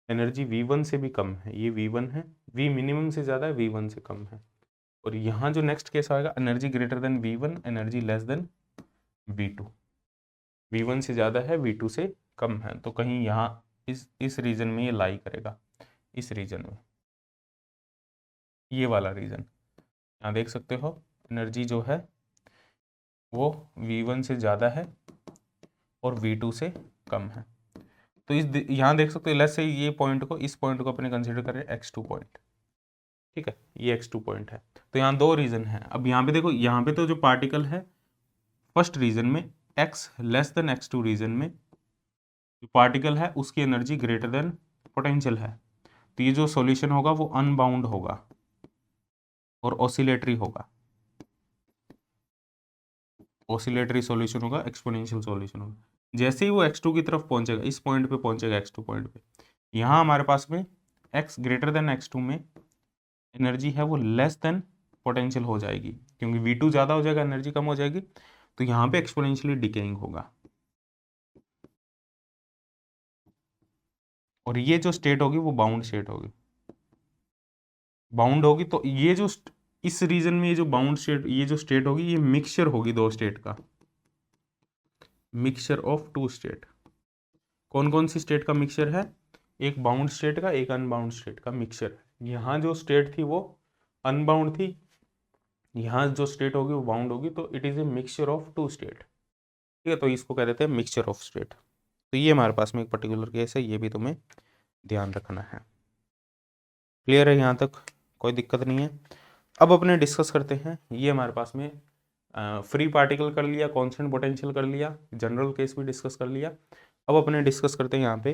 एनर्जी v1 से भी कम है, ये v1 है, v मिनिमम से ज़्यादा है, v1 से कम है। और यहाँ जो नेक्स्ट केस आएगा, energy greater then v1, energy less then v2, v1 से ज़्यादा है, v2 से कम है, तो कहीं यहाँ इस रीजन में ये लाई करेगा, इस रीजन में, ये वाला रीजन, यहाँ देख सकते हो एनर्जी जो है वो v1 से ज़्यादा है और v2 से कम है। तो इस यहाँ देख सकते हो, लेट्स से ये पॉइंट को, इस पॉइंट को अपने कंसिडर करें x2 पॉइंट, ठीक है, ये x2 पॉइंट है। तो यहाँ दो रीजन है। अब यहाँ पे देखो, यहाँ पे तो जो पार्टिकल है फर्स्ट रीजन में x less than x2 region में जो पार्टिकल है उसकी एनर्जी ग्रेटर देन पोटेंशियल है, तो ये जो सॉल्यूशन होगा वो अनबाउंड होगा और ऑसिलेटरी होगा, ऑसिलेटरी सॉल्यूशन होगा, एक्सपोनेंशियल सॉल्यूशन होगा। जैसे ही वो x2 की तरफ पहुंचेगा, इस पॉइंट पे पहुंचेगा, x2 पॉइंट पे, यहाँ हमारे पास में x ग्रेटर देन x2 में एनर्जी है वो लेस देन पोटेंशियल हो जाएगी, क्योंकि V2 ज़्यादा हो जाएगा, एनर्जी कम हो जाएगी, तो यहाँ पे एक्सपोनेंशियली डिकेइंग होगा। और ये जो स्टेट होगी वो बाउंड स्टेट होगी, बाउंड होगी, तो ये जो इस रीजन में ये जो बाउंड स्टेट, ये जो स्टेट होगी, ये मिक्सचर होगी दो स्टेट का, मिक्सचर ऑफ टू स्टेट। कौन कौन सी स्टेट का मिक्सचर है? एक बाउंड स्टेट का, एक अनबाउंड स्टेट का मिक्सचर है। यहाँ जो स्टेट थी वो अनबाउंड थी, यहाँ जो स्टेट होगी वो बाउंड होगी, तो it is a mixture of two state, ठीक है, तो इसको कह देते हैं मिक्सचर ऑफ स्टेट। तो ये हमारे पास में एक पर्टिकुलर केस है, ये भी तुम्हें ध्यान रखना है। क्लियर है यहाँ तक? कोई दिक्कत नहीं है। अब अपने डिस्कस करते हैं, ये हमारे पास में फ्री पार्टिकल कर लिया, कांस्टेंट पोटेंशियल कर लिया, जनरल केस भी डिस्कस कर लिया। अब अपने डिस्कस करते हैं यहाँ पे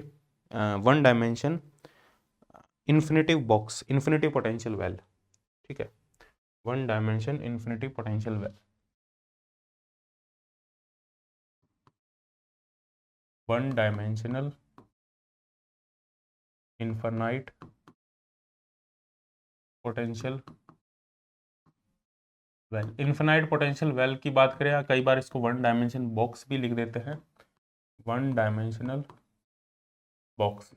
one dimension infinitive box, infinitive potential well, ठीक है, one dimension infinitive potential well, one dimensional infinite potential well. Infinite potential well की बात करें, या कई बार इसको वन डायमेंशन बॉक्स भी लिख देते हैं, one dimensional box,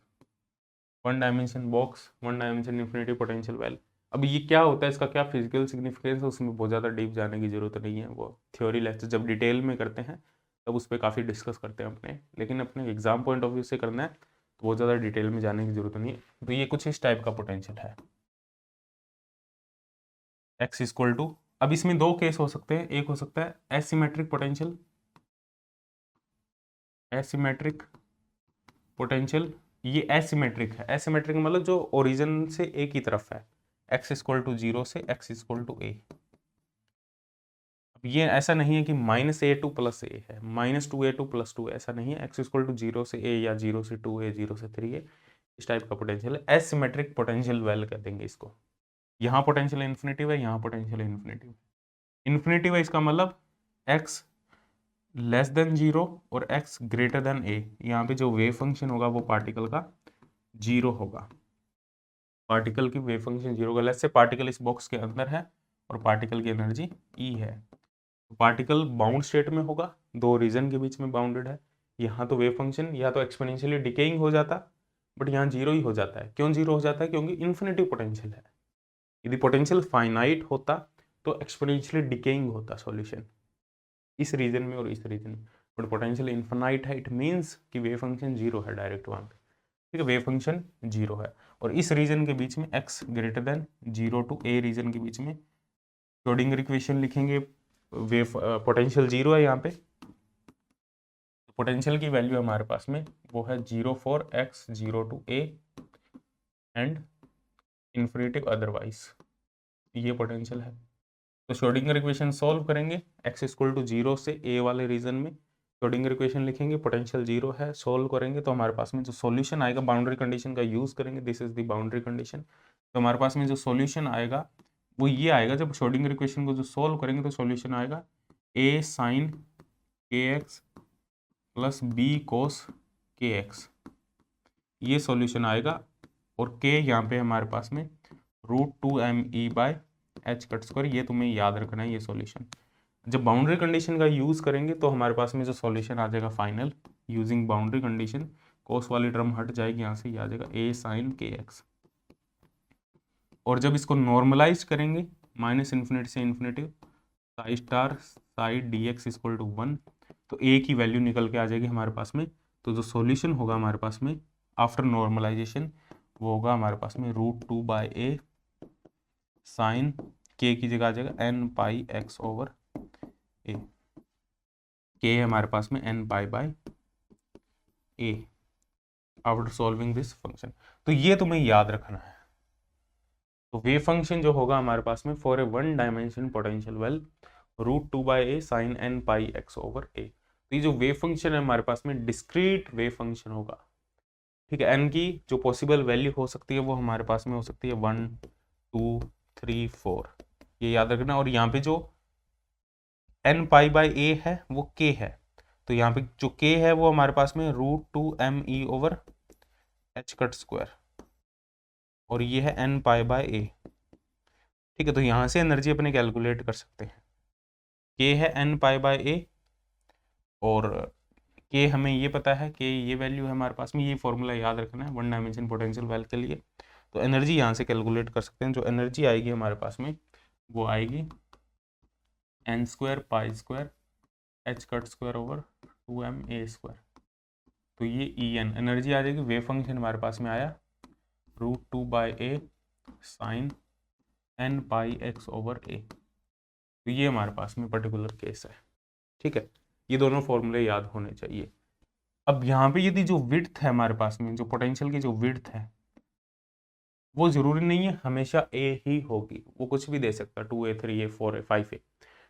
one dimension box, one dimension infinity potential well. अब ये क्या होता है, इसका क्या फिजिकल सिग्निफिकेंस है, उसमें बहुत ज़्यादा डीप जाने की जरूरत नहीं है, वो थ्योरी लेक्चर जब डिटेल में करते हैं तब उस पर काफ़ी डिस्कस करते हैं अपने, लेकिन अपने एग्जाम पॉइंट ऑफ व्यू से करना है तो बहुत ज़्यादा डिटेल में जाने की जरूरत नहीं है। तो ये कुछ इस टाइप का पोटेंशियल है, एक्स इक्वल टू, अब इसमें दो केस हो सकते हैं, एक हो सकता है एसिमेट्रिक पोटेंशियल, एसिमेट्रिक पोटेंशियल, ये एसिमेट्रिक है, एसिमेट्रिक मतलब जो ओरिजिन से एक ही तरफ है, एक्स इक्वल टू 0 से एक्स इक्वल टू ए। अब ये ऐसा नहीं है कि -a2 + a है, -2a2 + 2, ऐसा नहीं है, एक्स इक्वल टू 0 से a या 0 से 2a, 0 से 3a, इस टाइप का पोटेंशियल है, एसिमेट्रिक पोटेंशियल वेल कह देंगे इसको। यहाँ पोटेंशियल इन्फिनिटिव है, यहाँ पोटेंशियल इन्फिनिटिव, इन्फिनिटिव है, इसका मतलब x लेस देन 0 और x ग्रेटर देन a, यहाँ पे जो वेव फंक्शन होगा वो पार्टिकल का 0 होगा, पार्टिकल की वेव फंक्शन 0 होगा। लेट्स से पार्टिकल इस बॉक्स के अंदर है और पार्टिकल की एनर्जी E है, तो पार्टिकल बाउंड स्टेट में होगा, दो रीजन के बीच में बाउंडेड है, यहाँ तो वेव फंक्शन या तो एक्सपोनेंशियली डिकेइंग हो जाता, बट यहाँ 0 ही हो जाता है। क्यों 0 हो जाता है? क्योंकि इन्फिनिटिव पोटेंशियल है। यदि पोटेंशियल फाइनाइट होता तो एक्सपोनेंशियली डिकेइंग होता सॉल्यूशन, इस रीजन में और इस रीजन में, बट पोटेंशियल इन्फिनाइट है, इट मीन्स कि वेव फंक्शन 0 है डायरेक्ट वहाँ पे, ठीक है, वेव फंक्शन 0 है, और इस रीजन के बीच में x greater than 0 to a region के बीच में श्रोडिंगर इक्वेशन लिखेंगे, वेव पोटेंशियल 0 है यहाँ पे, पोटेंशियल की वैल्यू हमारे पास में वो है 0 for x 0 to a and infinitive otherwise, ये पोटेंशियल है। तो श्रोडिंगर इक्वेशन सॉल्व करेंगे, x इक्वल टू 0 से a वाले रीजन में श्रोडिंगर इक्वेशन लिखेंगे, पोटेंशियल 0 है, सॉल्व करेंगे तो हमारे पास में जो सॉल्यूशन आएगा, बाउंड्री कंडीशन का यूज़ करेंगे, this is the boundary condition, तो हमारे पास में जो सॉल्यूशन आएगा वो ये आएगा, जब श्रोडिंगर इक्वेशन को जो सॉल्व करेंगे तो सॉल्यूशन आएगा a sin kx plus b cos kx, ये सॉल्यूशन आएगा, और k यहाँ पे हमारे पास में √2me/h कट स्क्वायर, ये तुम्हें याद रखना है ये सॉल्यूशन। जब बाउंड्री कंडीशन का यूज़ करेंगे तो हमारे पास में जो सॉल्यूशन आ जाएगा फाइनल यूजिंग बाउंड्री कंडीशन, कोस वाली टर्म हट जाएगी यहाँ से, ये आ जाएगा a sin kx, और जब इसको नॉर्मलाइज करेंगे -∞ से infinity, psi star psi dx equal to 1, तो a की वैल्यू निकल के आ जाएगी हमारे पास में, तो जो सॉल्यूशन होगा हमारे पास में आफ्टर नॉर्मलाइजेशन वो होगा हमारे पास में √2/a साइन k की जगह आ जाएगा n πx/a, k हमारे पास में n π/a after solving this function, तो ये तुम्हें याद रखना है। तो वेव फंक्शन जो होगा हमारे पास में for a one dimension potential well √2/a sin n πx/a, तो ये जो वेव फंक्शन है हमारे पास में डिस्क्रीट वेव फंक्शन होगा, ठीक है। एन की जो पॉसिबल वैल्यू हो सकती है वो हमारे पास में हो सकती है 1 2 3 4, ये याद रखना। और यहाँ पे जो एन पाई बाई ए है वो के है, तो यहाँ पे जो के है वो हमारे पास में √2 me/h कट स्क्वायर, और ये है एन पाई बाई ए, ठीक है। तो यहाँ से एनर्जी अपने कैलकुलेट कर सकते हैं। के है एन पाई बाई ए, और के हमें ये पता है कि ये वैल्यू है हमारे पास में, ये फॉर्मूला याद रखना है वन डायमेंशन पोटेंशियल वेल के लिए। तो एनर्जी यहाँ से कैलकुलेट कर सकते हैं। जो एनर्जी आएगी हमारे पास में वो आएगी n² π² h cut square over 2ma²। तो ये En एनर्जी आ जाएगी। वेव फंक्शन हमारे पास में आया √2/a sin n πx/a। तो ये हमारे पास में पर्टिकुलर केस है, ठीक है। ये दोनों फॉर्मूले याद होने चाहिए। अब यहाँ पे यदि जो विड्थ है हमारे पास में, जो पोटेंशियल की जो विड्थ है वो जरूरी नहीं है हमेशा ए ही होगी, वो कुछ भी दे सकता है, 2a 3a 4a 5a।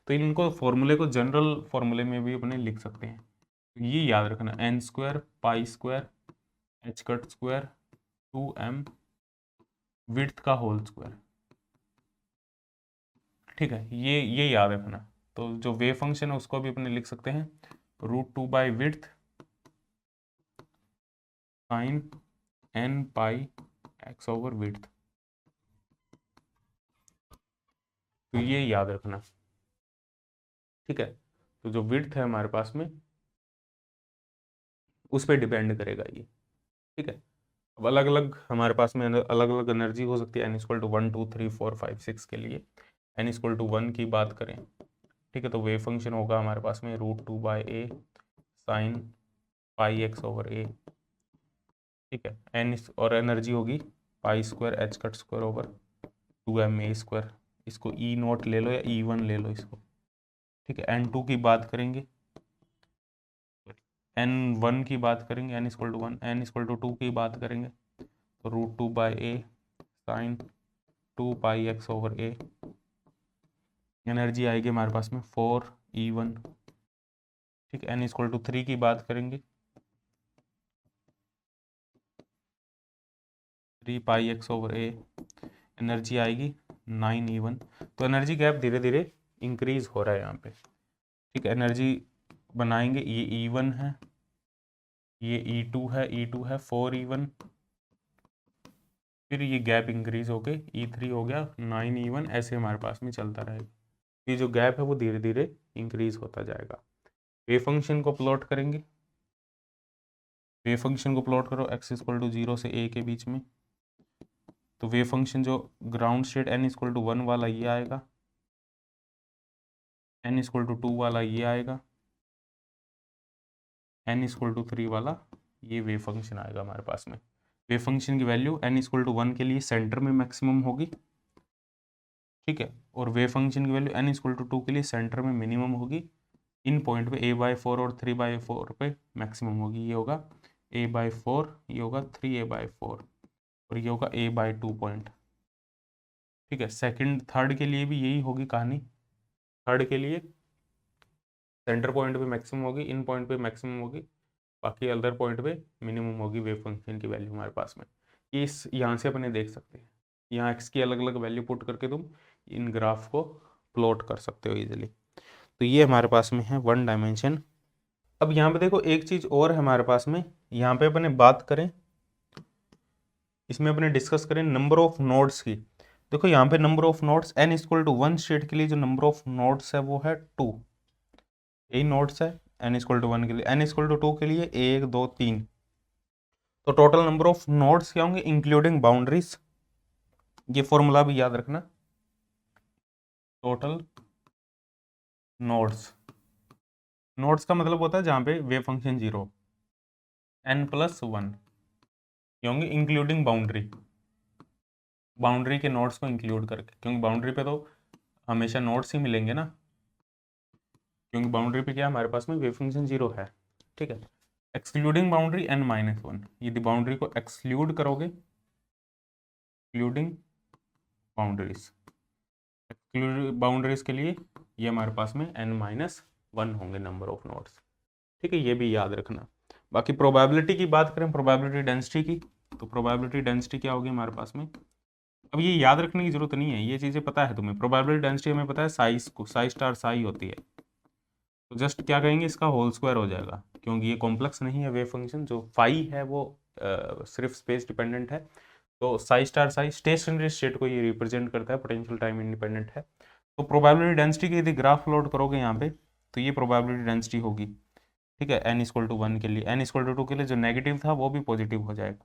तो इनको फॉर्मूले को जनरल फॉर्मूले में भी अपने लिख सकते हैं। तो ये याद रखना n² π² h cut square 2m width का होल स्क्वायर, ठीक है। ये याद रखना। तो जो वेव फंक्शन है उसको भी अपने लिख सकते हैं √2/विड्थ sin n πx/विड्थ। तो ये याद रखना, ठीक है। तो जो विड्थ है हमारे पास में उस पर डिपेंड करेगा ये, ठीक है। अब अलग अलग हमारे पास में अलग अलग एनर्जी हो सकती है n = 1 2 3 4 5 6 के लिए। n = 1 की बात करें, ठीक है, तो वेव फंक्शन होगा हमारे पास में √2/a sin πx/a, ठीक है। n और एनर्जी होगी π² h cut square over 2ma²। इसको E0 ले लो या E1 ले लो इसको, ठीक है। n2 की बात करेंगे, n1 की बात करेंगे, n = 1, n = 2 की बात करेंगे तो √2/a sin 2πx/a। एनर्जी आएगी हमारे पास में 4E1, ठीक है। n = 3 की बात करेंगे 3πx/a। एनर्जी आएगी 9E1। तो एनर्जी गैप धीरे धीरे इंक्रीज हो रहा है यहाँ पे, ठीक है। एनर्जी बनाएंगे, ये E1 है, ये E2 है, E2 है 4E1, फिर ये गैप इंक्रीज होके E3 हो गया 9E1, ऐसे हमारे पास में चलता रहेगा। ये जो गैप है वो धीरे धीरे इंक्रीज होता जाएगा। वेव फंक्शन को प्लॉट करेंगे, वेव फंक्शन को प्लॉट करो x = 0 से a के बीच में। तो वेव फंक्शन जो ग्राउंड स्टेट n = 1 वाला ये आएगा, n = 2 वाला ये आएगा, n = 3 वाला ये वेव फंक्शन आएगा हमारे पास में। वेव फंक्शन की वैल्यू n = 1 के लिए सेंटर में मैक्सिमम होगी, ठीक है, और वेव फंक्शन की वैल्यू n = 2 के लिए सेंटर में मिनिमम होगी। इन पॉइंट पे a/4 और 3/4 पे मैक्सिमम होगी। ये होगा a/4, ये होगा 3a/4 और ये होगा a/2 पॉइंट, ठीक है। सेकंड थर्ड के लिए भी यही होगी कहानी। थर्ड के लिए सेंटर पॉइंट पे मैक्सिमम होगी, इन पॉइंट पे मैक्सिमम होगी, बाकी अदर पॉइंट पे मिनिमम होगी वेव फंक्शन की वैल्यू हमारे पास में। इस यहाँ से अपने देख सकते हैं, यहाँ एक्स की अलग अलग वैल्यू पुट करके तुम इन ग्राफ को प्लॉट कर सकते हो इजीली। तो ये हमारे पास में है वन डायमेंशन। अब यहाँ पे देखो एक चीज़ और है हमारे पास में, यहाँ पे अपने बात करें, इसमें अपने डिस्कस करें नंबर ऑफ नोड्स की। देखो यहाँ पे number of nodes n = 1 state के लिए जो नंबर ऑफ नोड्स है वो है 2, यही नोड्स है n = 1 के लिए। n = 2 के लिए 1 2 3। तो टोटल नंबर ऑफ नोड्स क्या होंगे इंक्लूडिंग बाउंड्रीज, ये फॉर्मूला भी याद रखना। टोटल नोड्स, नोड्स का मतलब होता है जहाँ पे वेव फंक्शन 0, n+1 ये होंगे इंक्लूडिंग बाउंड्री, बाउंड्री के नोड्स को इंक्लूड करके, क्योंकि बाउंड्री पे तो हमेशा नोड्स ही मिलेंगे ना, क्योंकि बाउंड्री पे क्या हमारे पास में वेव फंक्शन 0 है, ठीक है। एक्सक्लूडिंग बाउंड्री n-1, यदि बाउंड्री को एक्सक्लूड करोगे, एक्सक्लूडिंग बाउंड्रीज, एक्सक्लूड बाउंड्रीज के लिए ये हमारे पास में n-1 होंगे नंबर ऑफ नोड्स, ठीक है, ये भी याद रखना। बाकी प्रोबेबिलिटी की बात करें, प्रोबेबिलिटी डेंसिटी की, तो प्रोबेबिलिटी डेंसिटी क्या होगी हमारे पास में। अब ये याद रखने की जरूरत नहीं है, ये चीज़ें पता है तुम्हें। प्रोबेबिलिटी डेंसिटी हमें पता है साइज को, साई स्टार साई होती है, तो जस्ट क्या कहेंगे, इसका होल स्क्वायर हो जाएगा, क्योंकि ये कॉम्प्लेक्स नहीं है वेव फंक्शन। जो फाई है वो सिर्फ स्पेस डिपेंडेंट है, तो Sai star Sai stationery state को ये रिप्रेजेंट करता है, पोटेंशियल टाइम इंडिपेंडेंट है। तो प्रोबेबिलिटी डेंसिटी की यदि ग्राफ प्लॉट करोगे यहाँ पे, तो ये प्रोबेबिलिटी डेंसिटी होगी, ठीक है। n इक्वल टू 1 के लिए, n इक्वल टू 2 के लिए जो नेगेटिव था वो भी पॉजिटिव हो जाएगा,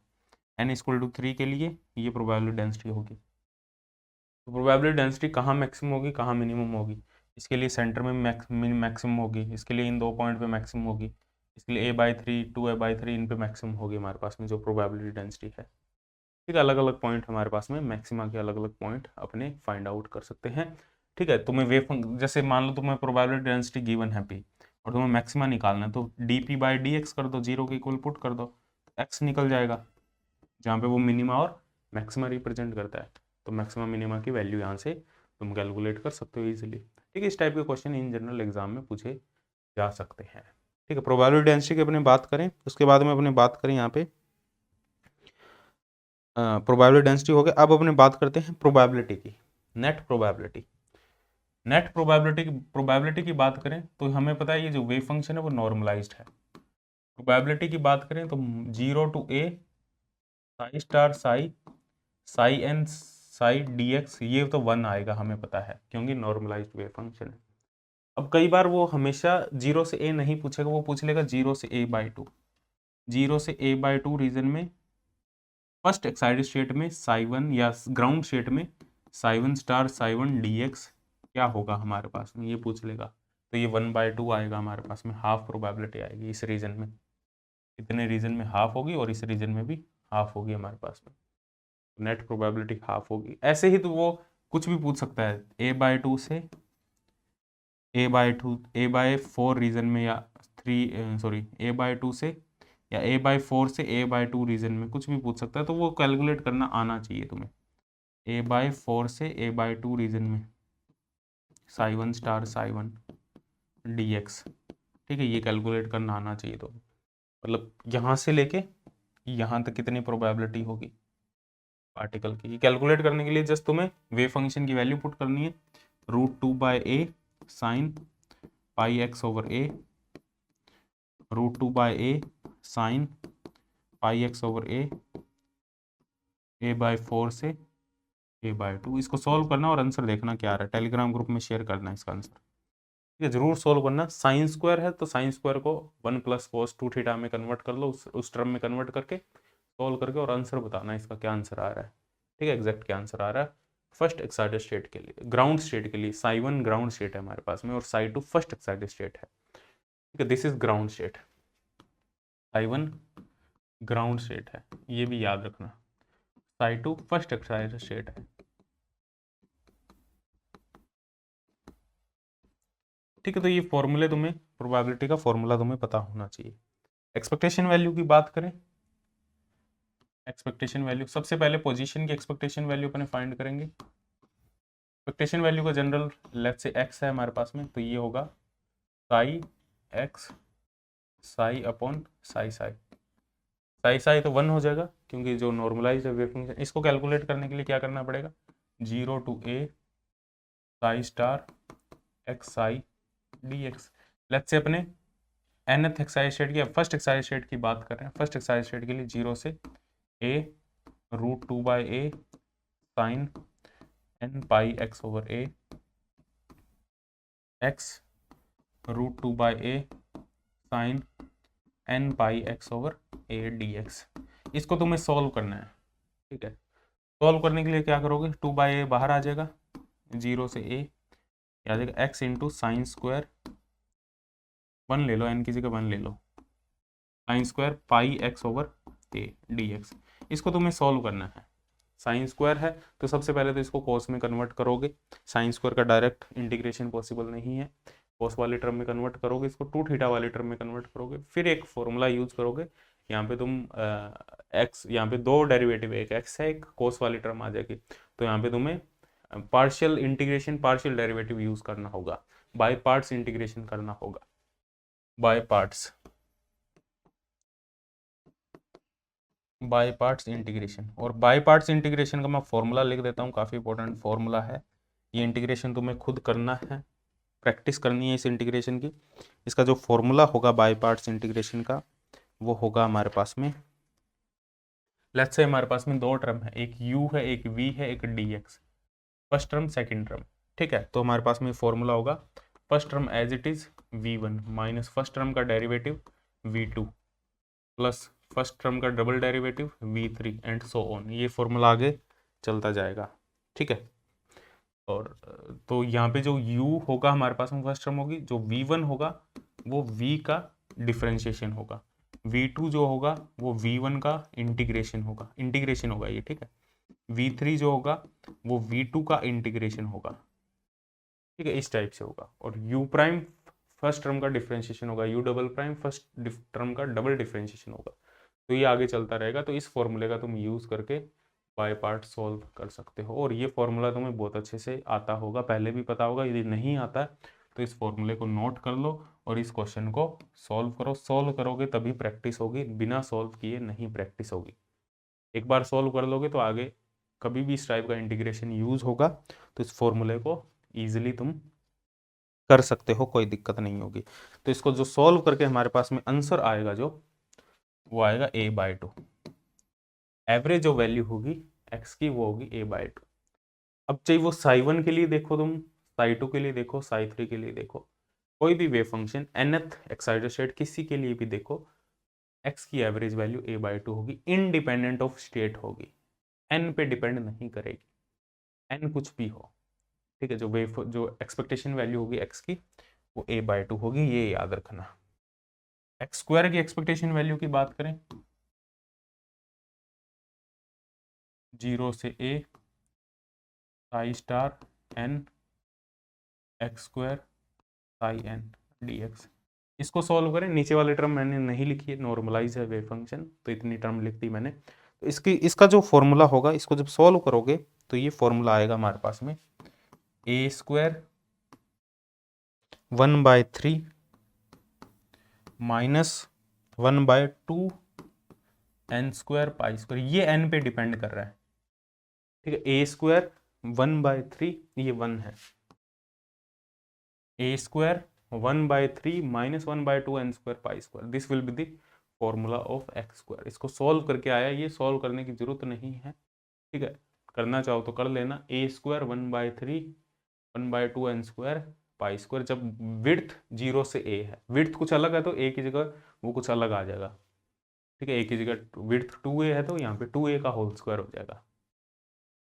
n इक्वल टू 3 के लिए ये प्रोबेबिलिटी डेंसिटी होगी। तो प्रोबेबिलिटी डेंसिटी कहाँ मैक्सिमम होगी, कहाँ मिनिमम होगी, इसके लिए सेंटर में मैक्सिमम होगी, इसके लिए इन 2 पॉइंट पे मैक्सिमम होगी, इसके लिए a/3 2a/3 इन पे मैक्सिमम होगी हमारे पास में जो प्रोबेबिलिटी डेंसिटी है। ठीक है, अलग अलग पॉइंट हमारे पास में, मैक्सिमा के अलग अलग पॉइंट अपने फाइंड आउट कर सकते हैं। ठीक है, तुम्हें जैसे मान लो तुम्हें प्रोबेबिलिटी डेंसिटी गिवन है p, और तुम्हें मैक्सिमा निकालना है, तो dp/dx कर दो, 0 के इक्वल पुट कर दो, x निकल जाएगा, जहाँ पे वो मिनिमा और मैक्सिमा रिप्रेजेंट करता है। तो मैक्सिमा मिनिमा की वैल्यू यहाँ से तुम कैलकुलेट कर सकते हो इजीली। ठीक है, इस टाइप के क्वेश्चन इन जनरल एग्जाम में पूछे जा सकते हैं। ठीक है, प्रोबेबिलिटी डेंसिटी की अपने बात करें, उसके बाद में अपने बात करें यहाँ पे प्रोबेबिलिटी डेंसिटी हो गया। अब अपने बात करते हैं प्रोबेबिलिटी की, नेट प्रोबेबिलिटी। नेट प्रोबेबिलिटी की बात करें तो हमें पता है ये जो वेव फंक्शन है वो नॉर्मलाइज्ड है। प्रोबेबिलिटी की बात करें तो 0 to a psi star psi psi n psi dx, ये तो 1 आएगा हमें पता है, क्योंकि नॉर्मलाइज्ड वेव फंक्शन है। अब कई बार वो हमेशा 0 से a नहीं पूछेगा, वो पूछ लेगा 0 से a/2, 0 से a/2 रीजन में फर्स्ट एक्साइटेड स्टेट में साई 1, या ग्राउंड स्टेट में साई 1 स्टार साई 1 dx क्या होगा हमारे पास में, ये पूछ लेगा। तो ये 1/2 आएगा हमारे पास में, हाफ प्रोबेबिलिटी आएगी इस रीजन में। इतने रीजन में हाफ होगी और इस रीजन में भी हाफ होगी हमारे पास में, नेट प्रोबेबिलिटी हाफ होगी। ऐसे ही तो वो कुछ भी पूछ सकता है, a/2 से a/4 रीजन में, या 3 सॉरी a/2 से या a/4 से a/2 रीजन में, कुछ भी पूछ सकता है। तो वो कैलकुलेट करना आना चाहिए तुम्हें, a/4 से a/2 रीजन में साई 1 स्टार साई 1 dx। ठीक है, ये कैलकुलेट करना आना चाहिए। तो मतलब यहाँ से लेके यहाँ तक कितनी प्रोबेबिलिटी होगी पार्टिकल की, ये कैलकुलेट करने के लिए जस्ट तुम्हें वेव फंक्शन की वैल्यू पुट करनी है, √2/a sine pi x/a, √2/a sine pi x/a, a/4 से a/2। इसको सॉल्व करना और आंसर देखना क्या आ रहा है, टेलीग्राम ग्रुप में शेयर करना इसका आंसर। ठीक है, जरूर सॉल्व करना। साइन स्क्वायर है तो साइन स्क्वायर को 1 + cos 2θ में कन्वर्ट कर लो, उस टर्म में कन्वर्ट करके सॉल्व करके, और आंसर बताना इसका क्या आंसर आ रहा है। ठीक है, एग्जैक्ट क्या आंसर आ रहा है। फर्स्ट एक्साइटेड स्टेट के लिए, ग्राउंड स्टेट के लिए, साई 1 ग्राउंड स्टेट है हमारे पास में, और साई 2 फर्स्ट एक्साइटेड स्टेट है। ठीक है, this is ground state, Sai 1 ground state है, ये भी याद रखना। साई 2 फर्स्ट एक्साइटेड स्टेट है। ठीक है, तो ये फॉर्मूले तुम्हें, प्रोबेबिलिटी का फॉर्मूला तुम्हें पता होना चाहिए। एक्सपेक्टेशन वैल्यू की बात करें, एक्सपेक्टेशन वैल्यू सबसे पहले पोजीशन की एक्सपेक्टेशन वैल्यू अपने फाइंड करेंगे। एक्सपेक्टेशन वैल्यू का जनरल, लेट्स से x है हमारे पास में, तो ये होगा Sai x psi upon Sai Sai. Sai Sai तो 1 हो जाएगा, क्योंकि जो नॉर्मलाइज है वेव फंक्शन, इसको कैलकुलेट करने के लिए क्या करना पड़ेगा, 0 to a psi star x Sai dx। Let's say अपने nth एक्साइटेड स्टेट की, फर्स्ट एक्साइटेड स्टेट की बात कर रहे हैं। फर्स्ट एक्साइटेड स्टेट के लिए 0 से a √2/a sine n pi x/a x √2/a sine n pi x/a dx। इसको तुम्हें सॉल्व करना है। ठीक है, सॉल्व करने के लिए क्या करोगे, 2/a बाहर आ जाएगा, 0 से a आ जाएगा x इंटू साइन स्क्वायर 1 ले लो, n की जगह 1 ले लो, sine square pi x/a dx। इसको तुम्हें सॉल्व करना है। साइन स्क्वायर है तो सबसे पहले तो इसको कॉस में कन्वर्ट करोगे, साइन स्क्वायर का डायरेक्ट इंटीग्रेशन पॉसिबल नहीं है, कॉस वाले टर्म में कन्वर्ट करोगे, इसको 2θ वाले टर्म में कन्वर्ट करोगे, फिर एक फॉर्मूला यूज करोगे। यहाँ पे तुम एक्स, यहाँ पे 2 डेरिवेटिव, एक एक्स है, एक कॉस वाली टर्म आ जाएगी, तो यहाँ पे तुम्हें partial integration partial derivative use करना होगा, बाय पार्ट्स इंटीग्रेशन करना होगा। By parts integration. और बाय पार्ट्स इंटीग्रेशन का मैं फॉर्मूला लिख देता हूँ, काफ़ी इंपॉर्टेंट फॉर्मूला है। ये इंटीग्रेशन तुम्हें खुद करना है, प्रैक्टिस करनी है इस इंटीग्रेशन की। इसका जो फॉर्मूला होगा बाय पार्ट्स इंटीग्रेशन का, वो होगा हमारे पास में, लेट्स से हमारे पास में दो टर्म है, एक u है, एक v है, एक dx, first term second term. ठीक है, तो हमारे पास में फॉर्मूला होगा first term as it is v1 minus first term का derivative v2 plus first term का double derivative v3 and so on. ये फॉर्मूला आगे चलता जाएगा। ठीक है, और तो यहाँ पे जो u होगा हमारे पास में फर्स्ट टर्म होगी, जो v1 होगा वो v का डिफरेंशिएशन होगा, v2 जो होगा वो v1 का इंटीग्रेशन होगा ये। ठीक है, v3 जो होगा वो v2 का इंटीग्रेशन होगा। ठीक है, इस टाइप से होगा। और u प्राइम फर्स्ट टर्म का डिफरेंशिएशन होगा, u double prime first term का डबल डिफरेंशिएशन होगा। तो ये आगे चलता रहेगा। तो इस फॉर्मूले का तुम यूज करके बाय पार्ट सॉल्व कर सकते हो, और ये फॉर्मूला तुम्हें बहुत अच्छे से आता होगा, पहले भी पता होगा। यदि नहीं आता है तो इस फॉर्मूले को नोट कर लो और इस क्वेश्चन को सॉल्व करो। सॉल्व करोगे तभी प्रैक्टिस होगी, बिना सॉल्व किए नहीं प्रैक्टिस होगी। एक बार सॉल्व कर लोगे तो आगे कभी भी इस टाइप का इंटीग्रेशन यूज होगा तो इस फॉर्मूले को ईजिली तुम कर सकते हो, कोई दिक्कत नहीं होगी। तो इसको जो सॉल्व करके हमारे पास में आंसर आएगा जो, वो आएगा a/2। एवरेज जो वैल्यू होगी x की वो होगी a/2। अब चाहिए वो साई1 के लिए देखो तुम, साई2 के लिए देखो, साई3 के लिए देखो, कोई भी wave function nth excited state किसी के लिए भी देखो, x की एवरेज वैल्यू a/2 होगी, इंडिपेंडेंट ऑफ स्टेट होगी, n पे डिपेंड नहीं करेगी, n कुछ भी हो। ठीक है, जो एक्सपेक्टेशन वैल्यू होगी x की वो a/2 होगी, ये याद रखना। एक्स स्क्वायर की एक्सपेक्टेशन वैल्यू की बात करें, 0 से a psi star n x square Sai n dx। इसको सॉल्व करें, नीचे वाले टर्म मैंने नहीं लिखी है, नॉर्मलाइज है वेव फंक्शन, तो इतनी टर्म लिख दी मैंने। तो इसका जो फॉर्मूला होगा, इसको जब सॉल्व करोगे तो ये फॉर्मूला आएगा हमारे पास में a² 1/3 minus 1/2 n² pi square. ये n पे डिपेंड कर रहा है। ठीक है, a² 1/3 ये 1 है, a² 1/3 minus 1/2 n² pi square, this will be the formula of x²। इसको सॉल्व करके आया, ये सॉल्व करने की जरूरत नहीं है। ठीक है, करना चाहो तो कर लेना। a² 1/3 1/2 n² पाई स्क्वायर, जब विड्थ 0 से a है, विड्थ कुछ अलग है तो a की जगह वो कुछ अलग आ जाएगा। ठीक है, a की जगह विड्थ 2a है तो यहाँ पे 2a का होल स्क्वायर हो जाएगा।